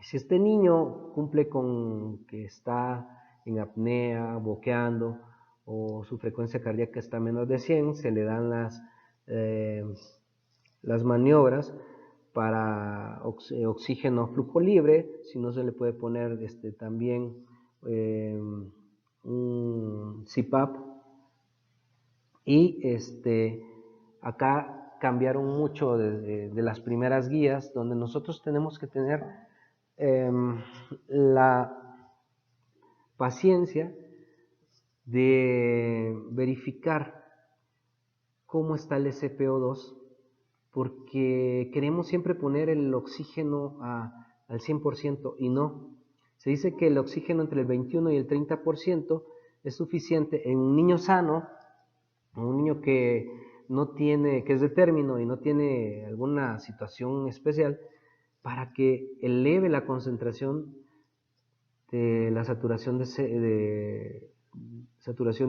si este niño cumple con que está en apnea, boqueando, o su frecuencia cardíaca está menos de 100, se le dan las maniobras para oxígeno flujo libre. Si no, se le puede poner también un CPAP. Y acá cambiaron mucho de las primeras guías, donde nosotros tenemos que tener la paciencia de verificar cómo está el SpO2, porque queremos siempre poner el oxígeno al 100% y no. Se dice que el oxígeno entre el 21 y el 30% es suficiente en un niño sano, en un niño que no tiene, que es de término y no tiene alguna situación especial, para que eleve la concentración de la saturación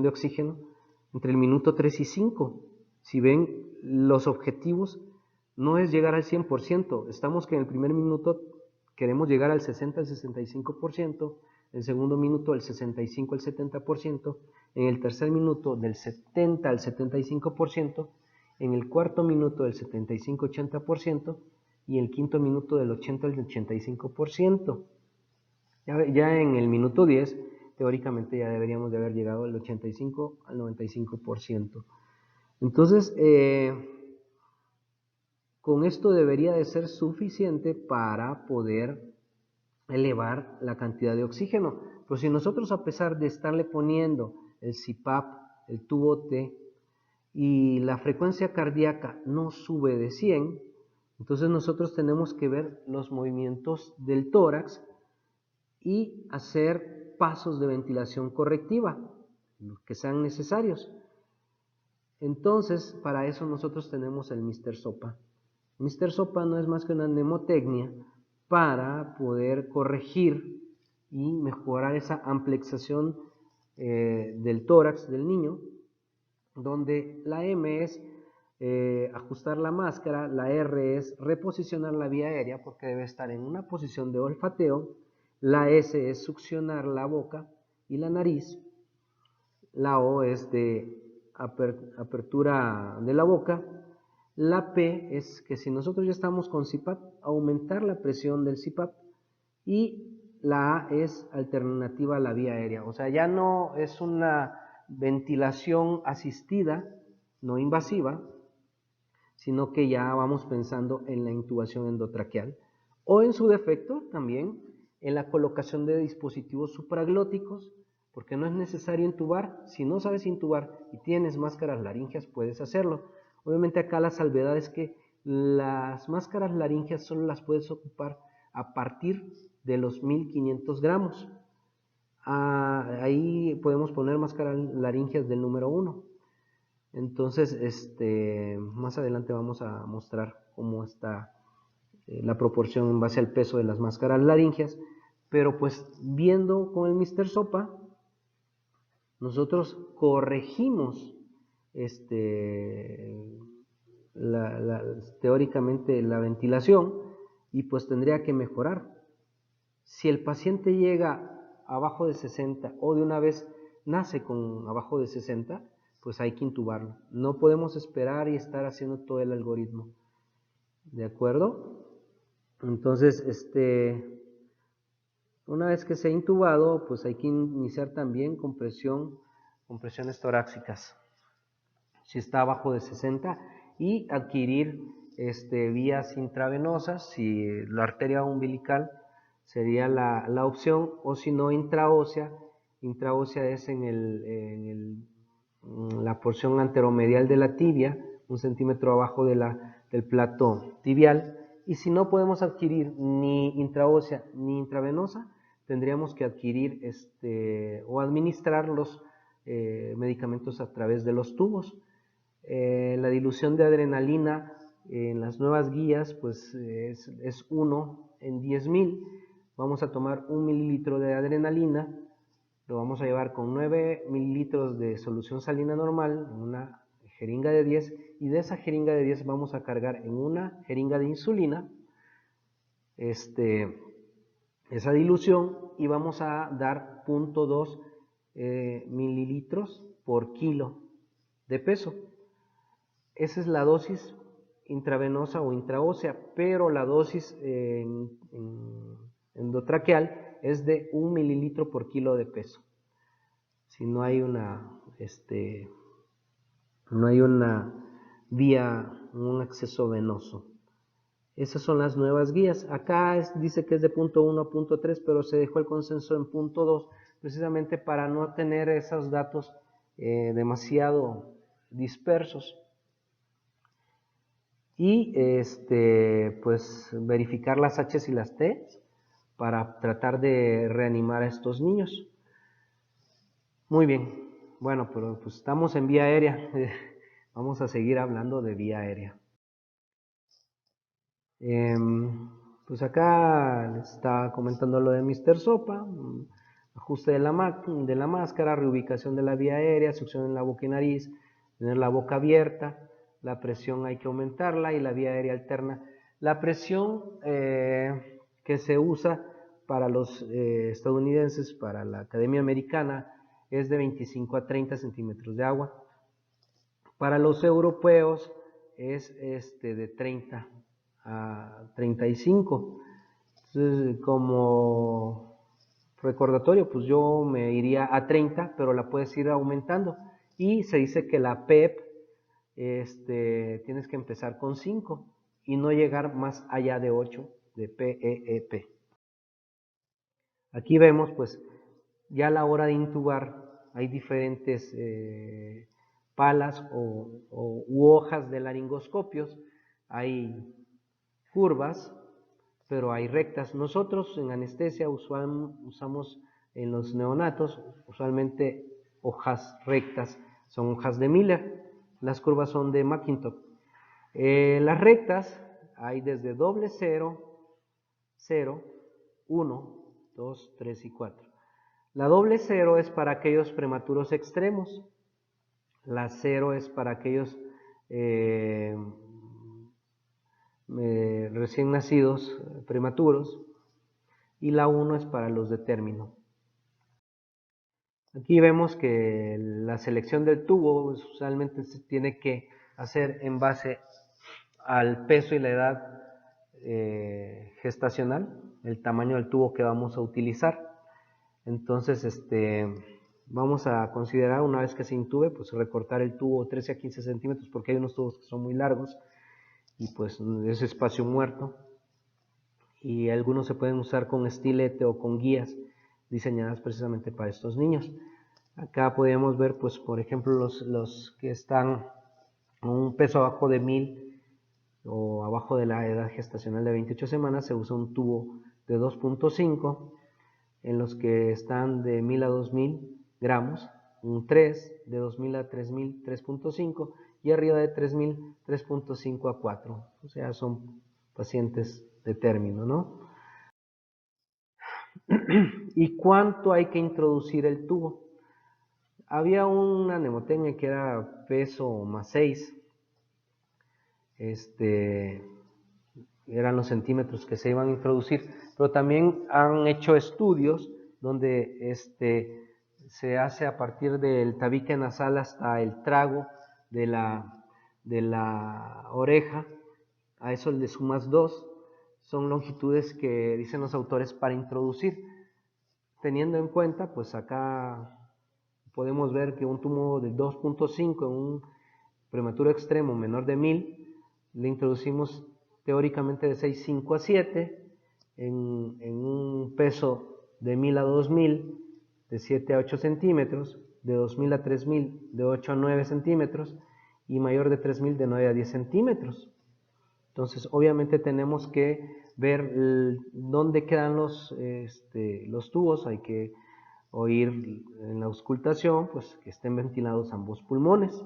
de oxígeno entre el minuto 3 y 5. Si ven, los objetivos no es llegar al 100%, estamos que en el primer minuto queremos llegar al 60 al 65%, en el segundo minuto del 65 al 70%, en el tercer minuto del 70 al 75%, en el cuarto minuto del 75-80% y en el quinto minuto del 80 al 85%. Ya en el minuto 10, teóricamente ya deberíamos de haber llegado al 85 al 95%. Entonces, con esto debería de ser suficiente para poder elevar la cantidad de oxígeno. Pero si nosotros, a pesar de estarle poniendo el CPAP, el tubo T, y la frecuencia cardíaca no sube de 100, entonces nosotros tenemos que ver los movimientos del tórax y hacer pasos de ventilación correctiva, los que sean necesarios. Entonces, para eso nosotros tenemos el Mr. Sopa. Mr. Sopa no es más que una mnemotecnia para poder corregir y mejorar esa amplexación del tórax del niño, donde la M es ajustar la máscara, la R es reposicionar la vía aérea porque debe estar en una posición de olfateo, la S es succionar la boca y la nariz, la O es de apertura de la boca, la P es que si nosotros ya estamos con CPAP, aumentar la presión del CPAP, y la A es alternativa a la vía aérea, o sea, ya no es una ventilación asistida, no invasiva, sino que ya vamos pensando en la intubación endotraqueal o en su defecto también en la colocación de dispositivos supraglóticos, porque no es necesario intubar. Si no sabes intubar y tienes máscaras laringeas, puedes hacerlo. Obviamente acá la salvedad es que las máscaras laringeas solo las puedes ocupar a partir de los 1500 gramos. Ahí podemos poner máscaras laringeas del número 1. Entonces, más adelante vamos a mostrar cómo está la proporción en base al peso de las máscaras laringeas, pero pues viendo con el Mr. Sopa, nosotros corregimos teóricamente la ventilación y pues tendría que mejorar. Si el paciente llega abajo de 60 o de una vez nace con abajo de 60, pues hay que intubarlo. No podemos esperar y estar haciendo todo el algoritmo. ¿De acuerdo? Entonces, una vez que se ha intubado, pues hay que iniciar también compresiones torácicas. Si está abajo de 60, y adquirir vías intravenosas, si la arteria umbilical sería la opción, o si no, intraósea. Intraósea es en la porción anteromedial de la tibia, 1 centímetro abajo del plato tibial. Y si no podemos adquirir ni intraósea ni intravenosa, tendríamos que adquirir o administrar los medicamentos a través de los tubos. La dilución de adrenalina En las nuevas guías pues es 1 en 10.000. Vamos a tomar 1 mililitro de adrenalina, lo vamos a llevar con 9 mililitros de solución salina normal en una jeringa de 10, y de esa jeringa de 10 vamos a cargar en una jeringa de insulina esa dilución, y vamos a dar 0.2 mililitros por kilo de peso. Esa es la dosis intravenosa o intraósea, pero la dosis endotraqueal es de 1 mililitro por kilo de peso. Si no hay una vía, un acceso venoso. Esas son las nuevas guías. Acá dice que es de 0.1 a 0.3, pero se dejó el consenso en 0.2, precisamente para no tener esos datos demasiado dispersos. Y pues verificar las H's y las T's para tratar de reanimar a estos niños. Muy bien, bueno, pero pues estamos en vía aérea. Vamos a seguir hablando de vía aérea. Pues acá les está comentando lo de Mr. Sopa. Ajuste de la máscara, reubicación de la vía aérea, succión en la boca y nariz, tener la boca abierta, la presión hay que aumentarla y la vía aérea alterna. La presión que se usa para los estadounidenses, para la Academia Americana, es de 25 a 30 centímetros de agua. Para los europeos es de 30 a 35. Entonces, como recordatorio, pues yo me iría a 30, pero la puedes ir aumentando. Y se dice que la PEP, tienes que empezar con 5 y no llegar más allá de 8 de PEP. Aquí vemos, pues, ya a la hora de intubar hay diferentes palas u hojas de laringoscopios. Hay curvas, pero hay rectas. Nosotros en anestesia usamos en los neonatos usualmente hojas rectas, son hojas de Miller, las curvas son de McIntosh. Las rectas hay desde doble 0, 0, 1, 2, 3 y 4. La doble 0 es para aquellos prematuros extremos, la 0 es para aquellos recién nacidos prematuros, y la 1 es para los de término. Aquí vemos que la selección del tubo usualmente se tiene que hacer en base al peso y la edad gestacional, el tamaño del tubo que vamos a utilizar. Entonces, vamos a considerar, una vez que se intube, pues recortar el tubo 13 a 15 centímetros, porque hay unos tubos que son muy largos y pues es espacio muerto, y algunos se pueden usar con estilete o con guías diseñadas precisamente para estos niños. Acá podemos ver, pues, por ejemplo, los que están a un peso abajo de 1000 o abajo de la edad gestacional de 28 semanas, se usa un tubo de 2.5. En los que están de 1000 a 2000 gramos, un 3, de 2000 a 3000, 3.5, y arriba de 3000, 3.5 a 4. O sea, son pacientes de término, ¿no? ¿Y cuánto hay que introducir el tubo? Había una mnemotecnia que era peso más 6. Eran los centímetros que se iban a introducir, pero también han hecho estudios donde se hace a partir del tabique nasal hasta el trago de la oreja, a eso le sumas 2, son longitudes que dicen los autores para introducir, teniendo en cuenta, pues acá podemos ver que un tubo de 2.5 en un prematuro extremo menor de 1000, le introducimos teóricamente de 6,5 a 7, en un peso de 1000 a 2000, de 7 a 8 centímetros, de 2000 a 3000, de 8 a 9 centímetros, y mayor de 3000, de 9 a 10 centímetros. Entonces, obviamente tenemos que ver dónde quedan los tubos. Hay que oír en la auscultación, pues, que estén ventilados ambos pulmones.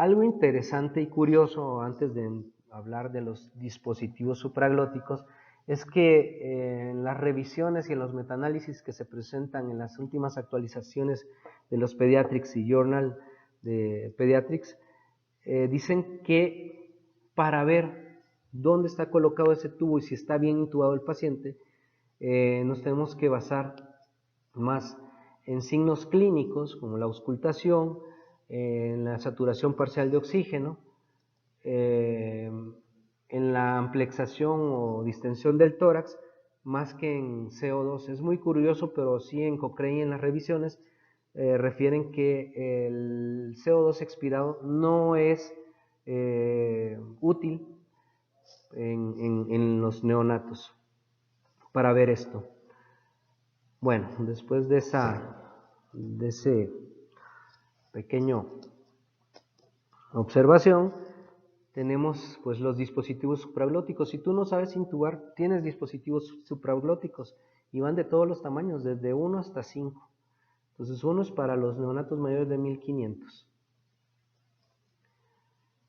Algo interesante y curioso antes de hablar de los dispositivos supraglóticos es que en las revisiones y en los metaanálisis que se presentan en las últimas actualizaciones de los Pediatrics y Journal de Pediatrics, dicen que para ver dónde está colocado ese tubo y si está bien intubado el paciente, nos tenemos que basar más en signos clínicos como la auscultación, en la saturación parcial de oxígeno, en la amplexación o distensión del tórax, más que en CO2. Es muy curioso, pero sí en Cochrane en las revisiones refieren que el CO2 expirado no es útil en los neonatos para ver esto. Bueno, después de ese pequeño observación, tenemos pues los dispositivos supraglóticos. Si tú no sabes intubar, tienes dispositivos supraglóticos y van de todos los tamaños, desde 1 hasta 5. Entonces uno es para los neonatos mayores de 1500.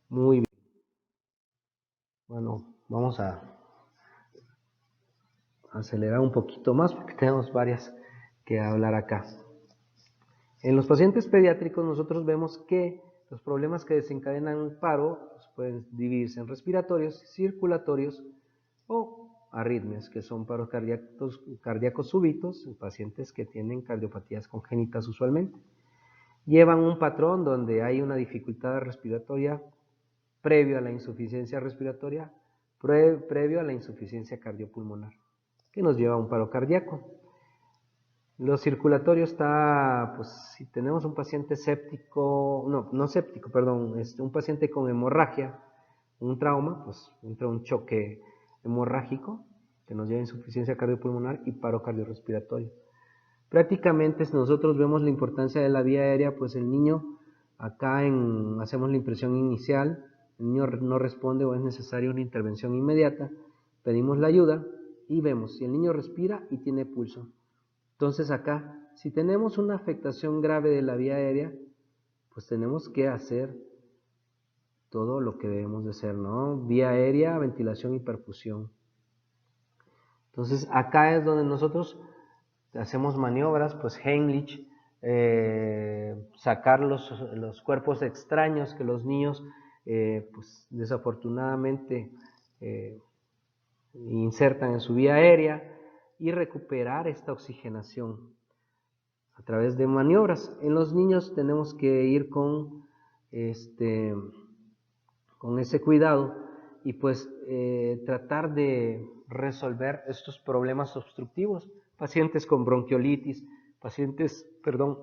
Muy bien. Bueno, vamos a acelerar un poquito más porque tenemos varias que hablar acá. En los pacientes pediátricos nosotros vemos que los problemas que desencadenan un paro pues, pueden dividirse en respiratorios, circulatorios o arritmias, que son paros cardíacos súbitos en pacientes que tienen cardiopatías congénitas usualmente. Llevan un patrón donde hay una dificultad respiratoria previo a la insuficiencia respiratoria, previo a la insuficiencia cardiopulmonar, que nos lleva a un paro cardíaco. Lo circulatorio está, pues si tenemos un paciente séptico, no séptico, perdón, un paciente con hemorragia, un trauma, pues entra un choque hemorrágico que nos lleva a insuficiencia cardiopulmonar y paro cardiorrespiratorio. Prácticamente nosotros vemos la importancia de la vía aérea, pues el niño, acá hacemos la impresión inicial, el niño no responde o es necesaria una intervención inmediata, pedimos la ayuda y vemos si el niño respira y tiene pulso. Entonces acá, si tenemos una afectación grave de la vía aérea, pues tenemos que hacer todo lo que debemos de hacer, ¿no? Vía aérea, ventilación y perfusión. Entonces acá es donde nosotros hacemos maniobras, pues Heimlich, sacar los cuerpos extraños que los niños, pues desafortunadamente, insertan en su vía aérea y recuperar esta oxigenación a través de maniobras. En los niños tenemos que ir con ese cuidado y pues tratar de resolver estos problemas obstructivos. Pacientes con bronquiolitis, pacientes,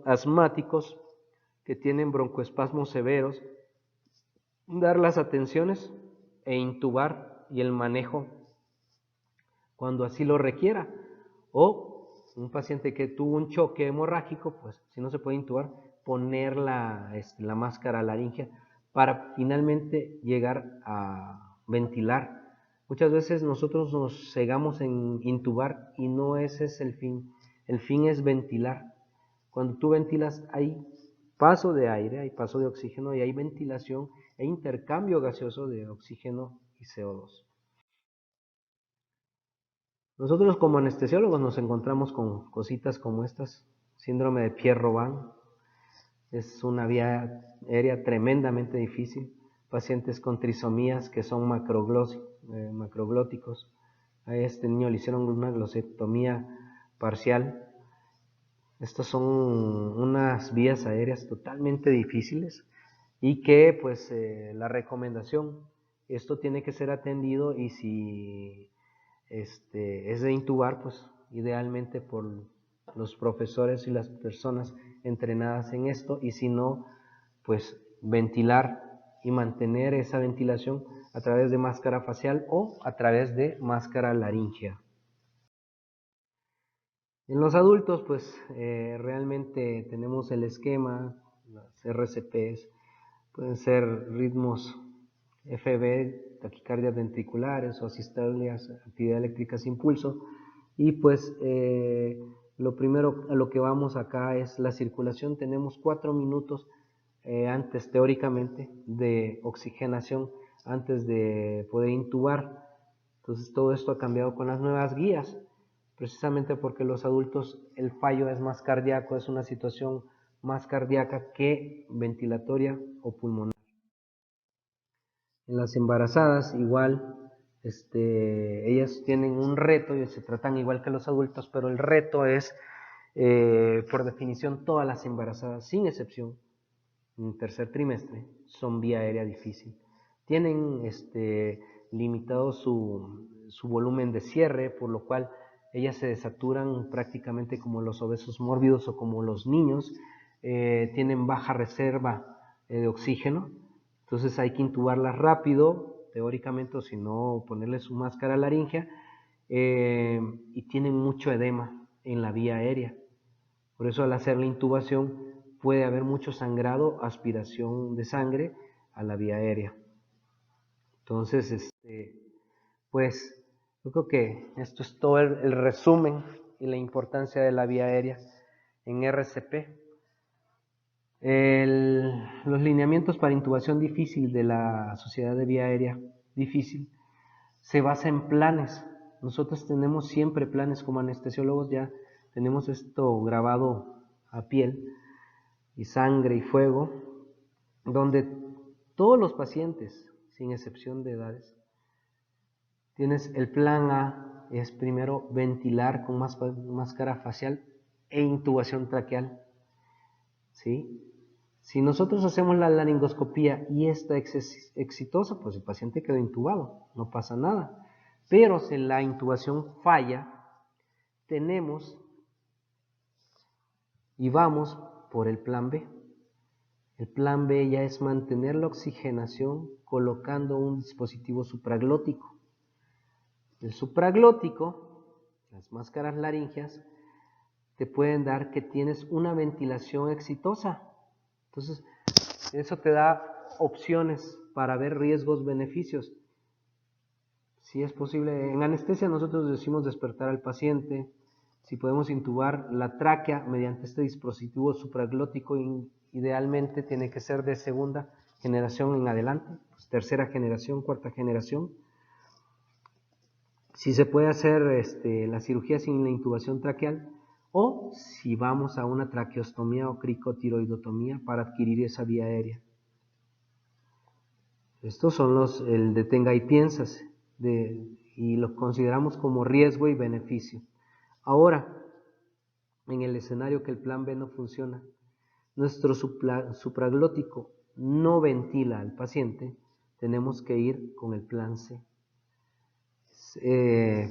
asmáticos que tienen broncoespasmos severos, dar las atenciones e intubar y el manejo cuando así lo requiera. O un paciente que tuvo un choque hemorrágico, pues si no se puede intubar, poner la máscara laríngea para finalmente llegar a ventilar. Muchas veces nosotros nos cegamos en intubar y no ese es el fin. El fin es ventilar. Cuando tú ventilas hay paso de aire, hay paso de oxígeno y hay ventilación e intercambio gaseoso de oxígeno y CO2. Nosotros como anestesiólogos nos encontramos con cositas como estas, síndrome de Pierre-Robin, es una vía aérea tremendamente difícil, pacientes con trisomías que son macroglóticos, a este niño le hicieron una glosectomía parcial. Estas son unas vías aéreas totalmente difíciles y que pues la recomendación, esto tiene que ser atendido y si es de intubar, pues idealmente por los profesores y las personas entrenadas en esto, y si no, pues ventilar y mantener esa ventilación a través de máscara facial o a través de máscara laríngea. En los adultos, pues realmente tenemos el esquema, las RCPs, pueden ser ritmos FB, taquicardias ventriculares o asistolias, actividad eléctrica sin pulso. Y pues lo primero a lo que vamos acá es la circulación. Tenemos 4 minutos antes teóricamente de oxigenación antes de poder intubar. Entonces todo esto ha cambiado con las nuevas guías, precisamente porque los adultos el fallo es más cardíaco, es una situación más cardíaca que ventilatoria o pulmonar. En las embarazadas igual, ellas tienen un reto y se tratan igual que los adultos, pero el reto es, por definición, todas las embarazadas, sin excepción, en el tercer trimestre, son vía aérea difícil. Tienen limitado su volumen de cierre, por lo cual ellas se desaturan prácticamente como los obesos mórbidos o como los niños, tienen baja reserva de oxígeno, entonces hay que intubarlas rápido, teóricamente, o si no, ponerle su máscara laringea, y tienen mucho edema en la vía aérea. Por eso al hacer la intubación puede haber mucho sangrado, aspiración de sangre a la vía aérea. Entonces, pues yo creo que esto es todo el resumen y la importancia de la vía aérea en RCP. Los lineamientos para intubación difícil de la Sociedad de Vía Aérea Difícil se basa en planes. Nosotros tenemos siempre planes como anestesiólogos, ya tenemos esto grabado a piel, y sangre y fuego, donde todos los pacientes, sin excepción de edades, tienes el plan A, es primero ventilar con máscara facial e intubación traqueal, ¿sí? Si nosotros hacemos la laringoscopía y esta es exitosa, pues el paciente quedó intubado, no pasa nada. Pero si la intubación falla, tenemos y vamos por el plan B. El plan B ya es mantener la oxigenación colocando un dispositivo supraglótico. El supraglótico, las máscaras laringeas, te pueden dar que tienes una ventilación exitosa. Entonces, eso te da opciones para ver riesgos, beneficios. Si es posible, en anestesia nosotros decimos despertar al paciente, si podemos intubar la tráquea mediante este dispositivo supraglótico, idealmente tiene que ser de segunda generación en adelante, pues tercera generación, cuarta generación. Si se puede hacer la cirugía sin la intubación traqueal, o si vamos a una traqueostomía o cricotiroidotomía para adquirir esa vía aérea. Estos son el detenga y piensas, y los consideramos como riesgo y beneficio. Ahora, en el escenario que el plan B no funciona, nuestro supraglótico no ventila al paciente, tenemos que ir con el plan C.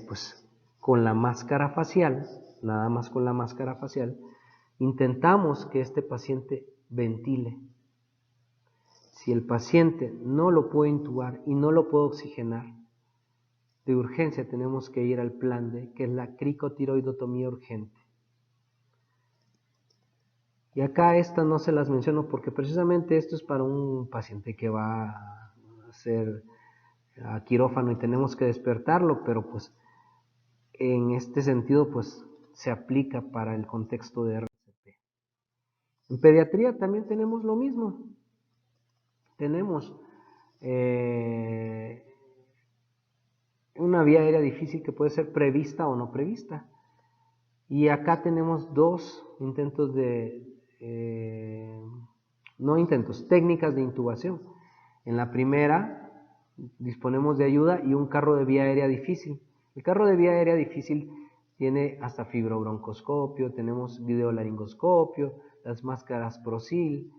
Pues con la máscara facial, nada más con la máscara facial, intentamos que este paciente ventile. Si el paciente no lo puede intubar y no lo puede oxigenar, de urgencia tenemos que ir al plan D, que es la cricotiroidotomía urgente. Y acá esta no se las menciono porque precisamente esto es para un paciente que va a hacer a quirófano y tenemos que despertarlo, pero pues en este sentido pues se aplica para el contexto de RCP. En pediatría también tenemos lo mismo. Tenemos una vía aérea difícil que puede ser prevista o no prevista. Y acá tenemos dos intentos técnicas de intubación. En la primera disponemos de ayuda y un carro de vía aérea difícil. El carro de vía aérea difícil tiene hasta fibrobroncoscopio, tenemos videolaringoscopio, las máscaras Prosil,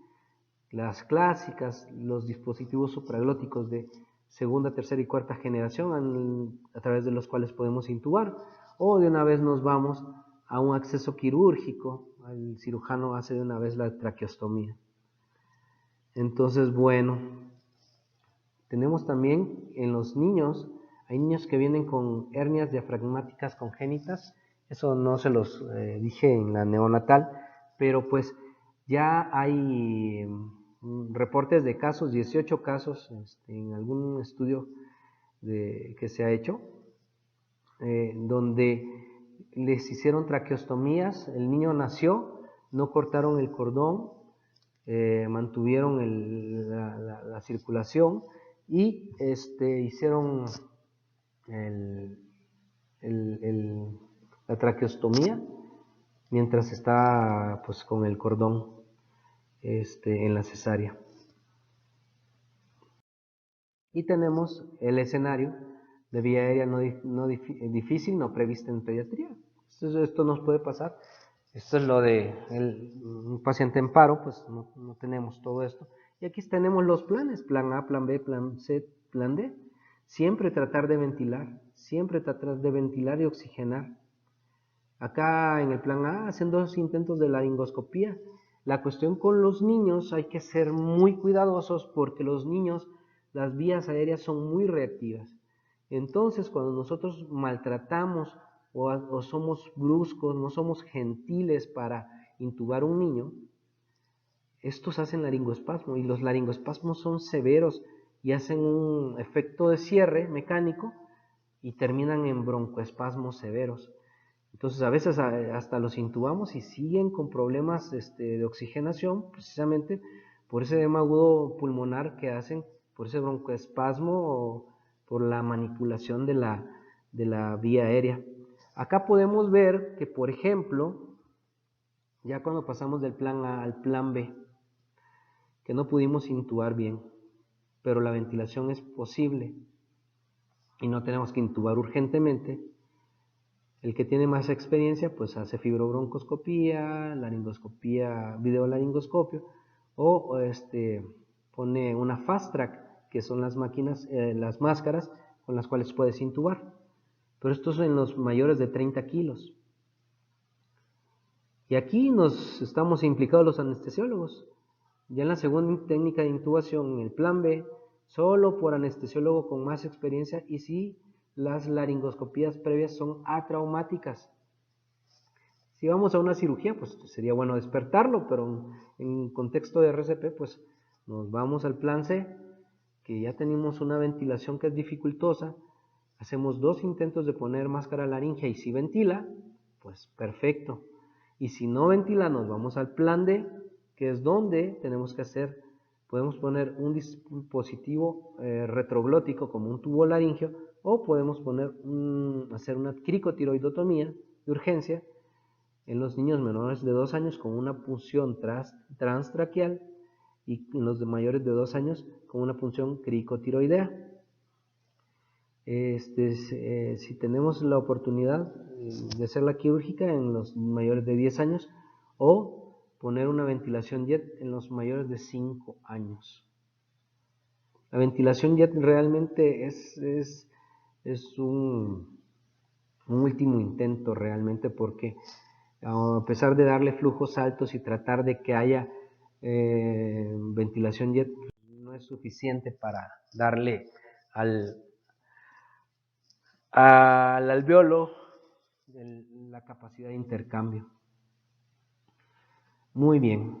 las clásicas, los dispositivos supraglóticos de segunda, tercera y cuarta generación a través de los cuales podemos intubar, o de una vez nos vamos a un acceso quirúrgico, el cirujano hace de una vez la traqueostomía. Entonces, bueno, tenemos también en los niños, hay niños que vienen con hernias diafragmáticas congénitas, eso no se los dije en la neonatal, pero pues ya hay reportes de casos, 18 casos en algún estudio que se ha hecho, donde les hicieron traqueostomías, el niño nació, no cortaron el cordón, mantuvieron la circulación y hicieron la traqueostomía mientras está pues con el cordón en la cesárea. Y tenemos el escenario de vía aérea difícil, no prevista en pediatría. Esto nos puede pasar. Esto es lo de un paciente en paro, pues no tenemos todo esto. Y aquí tenemos los planes, plan A, plan B, plan C, plan D. Siempre tratar de ventilar y oxigenar. Acá en el plan A hacen 2 intentos de laringoscopía. La cuestión con los niños, hay que ser muy cuidadosos porque los niños, las vías aéreas son muy reactivas. Entonces, cuando nosotros maltratamos o somos bruscos, no somos gentiles para intubar un niño, estos hacen laringoespasmo y los laringoespasmos son severos y hacen un efecto de cierre mecánico y terminan en broncoespasmos severos. Entonces a veces hasta los intubamos y siguen con problemas de oxigenación, precisamente por ese edema agudo pulmonar que hacen, por ese broncoespasmo o por la manipulación de la vía aérea. Acá podemos ver que, por ejemplo, ya cuando pasamos del plan A al plan B, que no pudimos intubar bien, pero la ventilación es posible y no tenemos que intubar urgentemente. El que tiene más experiencia pues hace fibrobroncoscopía, laringoscopía, videolaringoscopio o pone una fast track, que son las máquinas, las máscaras con las cuales puedes intubar. Pero estos son en los mayores de 30 kilos. Y aquí estamos implicados los anestesiólogos. Ya en la segunda técnica de intubación, en el plan B, solo por anestesiólogo con más experiencia y si las laringoscopías previas son atraumáticas. Si vamos a una cirugía, pues sería bueno despertarlo, pero en contexto de RCP, pues nos vamos al plan C, que ya tenemos una ventilación que es dificultosa, hacemos 2 intentos de poner máscara laringea y si ventila, pues perfecto. Y si no ventila, nos vamos al plan D, que es donde tenemos que podemos poner un dispositivo retroglótico como un tubo laringeo o podemos hacer una cricotiroidotomía de urgencia en los niños menores de 2 años con una punción transtraqueal y en los de mayores de 2 años con una punción cricotiroidea. Si tenemos la oportunidad de hacer la quirúrgica en los mayores de 10 años o poner una ventilación jet en los mayores de 5 años. La ventilación jet realmente es un último intento realmente porque a pesar de darle flujos altos y tratar de que haya ventilación jet, no es suficiente para darle al alveolo la capacidad de intercambio. Muy bien.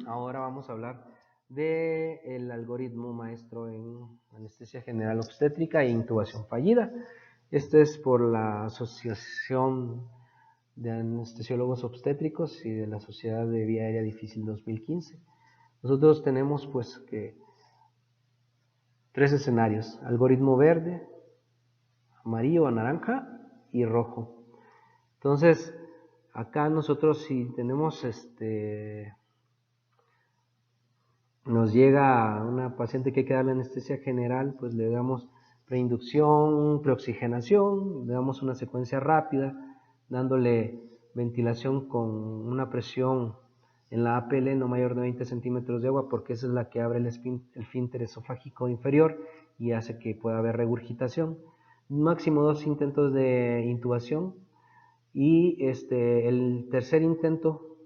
Ahora vamos a hablar del algoritmo maestro en anestesia general obstétrica e intubación fallida. Este es por la Asociación de Anestesiólogos Obstétricos y de la Sociedad de Vía Aérea Difícil 2015. Nosotros tenemos pues que 3 escenarios: algoritmo verde, amarillo o naranja y rojo. Entonces, acá nosotros si tenemos nos llega una paciente que hay que darle anestesia general, pues le damos preinducción, preoxigenación, le damos una secuencia rápida, dándole ventilación con una presión en la APL no mayor de 20 centímetros de agua, porque esa es la que abre el esfínter esofágico inferior y hace que pueda haber regurgitación. Máximo 2 intentos de intubación y el tercer intento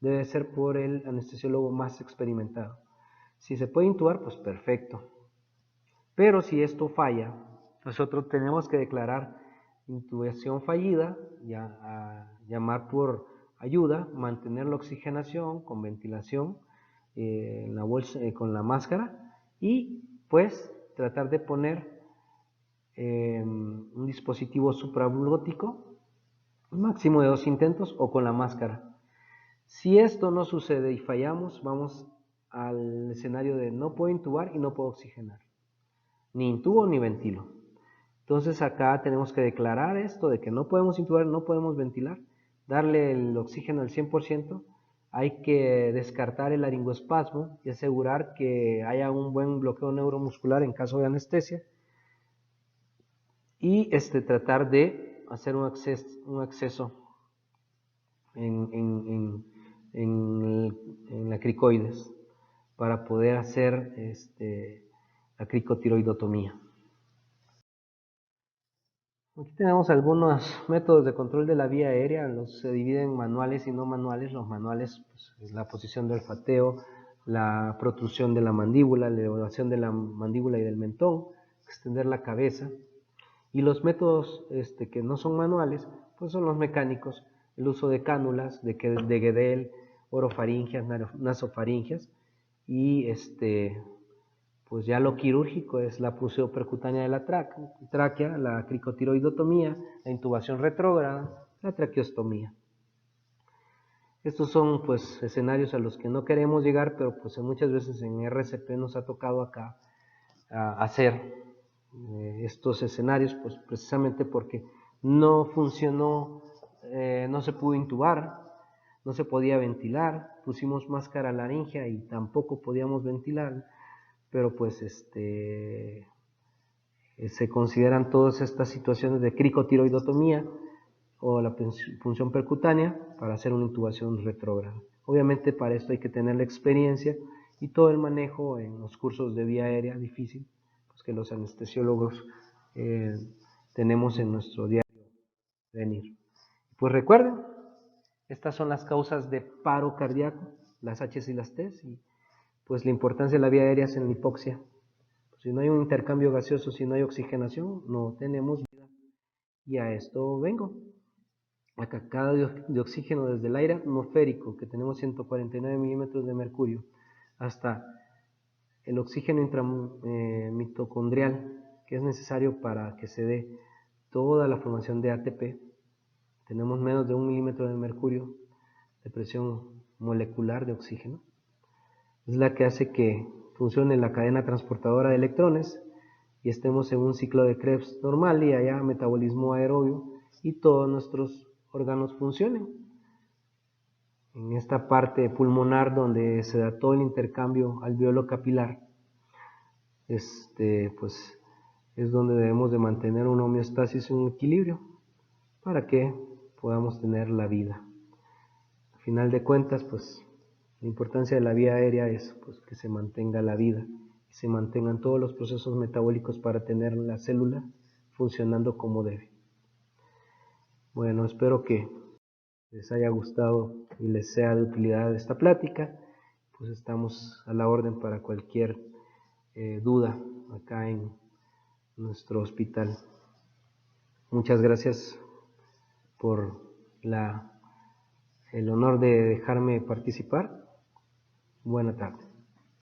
debe ser por el anestesiólogo más experimentado. Si se puede intubar, pues perfecto. Pero si esto falla, nosotros tenemos que declarar intubación fallida, llamar por ayuda, mantener la oxigenación con ventilación en la bolsa, con la máscara y pues tratar de poner un dispositivo supraglótico, máximo de 2 intentos o con la máscara. Si esto no sucede y fallamos, vamos al escenario de no puedo intubar y no puedo oxigenar. Ni intubo ni ventilo. Entonces acá tenemos que declarar esto de que no podemos intubar, no podemos ventilar, darle el oxígeno al 100%, hay que descartar el laringoespasmo y asegurar que haya un buen bloqueo neuromuscular en caso de anestesia y tratar de hacer un acceso en la cricoides para poder hacer la cricotiroidotomía. Aquí tenemos algunos métodos de control de la vía aérea, se dividen en manuales y no manuales. Los manuales, pues, es la posición de olfateo, la protrusión de la mandíbula, la elevación de la mandíbula y del mentón, extender la cabeza. Y los métodos que no son manuales, pues son los mecánicos, el uso de cánulas, de Guedel, orofaringias, nasofaringias, y pues ya lo quirúrgico es la punción percutánea de la tráquea, la cricotiroidotomía, la intubación retrógrada, la traqueostomía. Estos son pues escenarios a los que no queremos llegar, pero pues muchas veces en RCP nos ha tocado acá hacer estos escenarios, pues precisamente porque no funcionó, no se pudo intubar, no se podía ventilar, pusimos máscara laringea y tampoco podíamos ventilar, pero pues se consideran todas estas situaciones de cricotiroidotomía o la punción percutánea para hacer una intubación retrógrada. Obviamente para esto hay que tener la experiencia y todo el manejo en los cursos de vía aérea difícil, pues que los anestesiólogos tenemos en nuestro diario venir. Pues recuerden, estas son las causas de paro cardíaco, las H's y las T's, y pues la importancia de la vía aérea es en la hipoxia. Si no hay un intercambio gaseoso, si no hay oxigenación, no tenemos vida. Y a esto vengo. La cascada de oxígeno desde el aire atmosférico, que tenemos 149 milímetros de mercurio, hasta el oxígeno intramitocondrial, que es necesario para que se dé toda la formación de ATP. Tenemos menos de 1 milímetro de mercurio de presión molecular de oxígeno. Es la que hace que funcione la cadena transportadora de electrones y estemos en un ciclo de Krebs normal y haya metabolismo aerobio y todos nuestros órganos funcionen. En esta parte pulmonar donde se da todo el intercambio alveolo capilar, pues es donde debemos de mantener una homeostasis y un equilibrio para que podamos tener la vida. Al final de cuentas, pues la importancia de la vía aérea es pues, que se mantenga la vida, que se mantengan todos los procesos metabólicos para tener la célula funcionando como debe. Bueno, espero que les haya gustado y les sea de utilidad esta plática. Pues estamos a la orden para cualquier duda acá en nuestro hospital. Muchas gracias por el honor de dejarme participar. Buena tarde.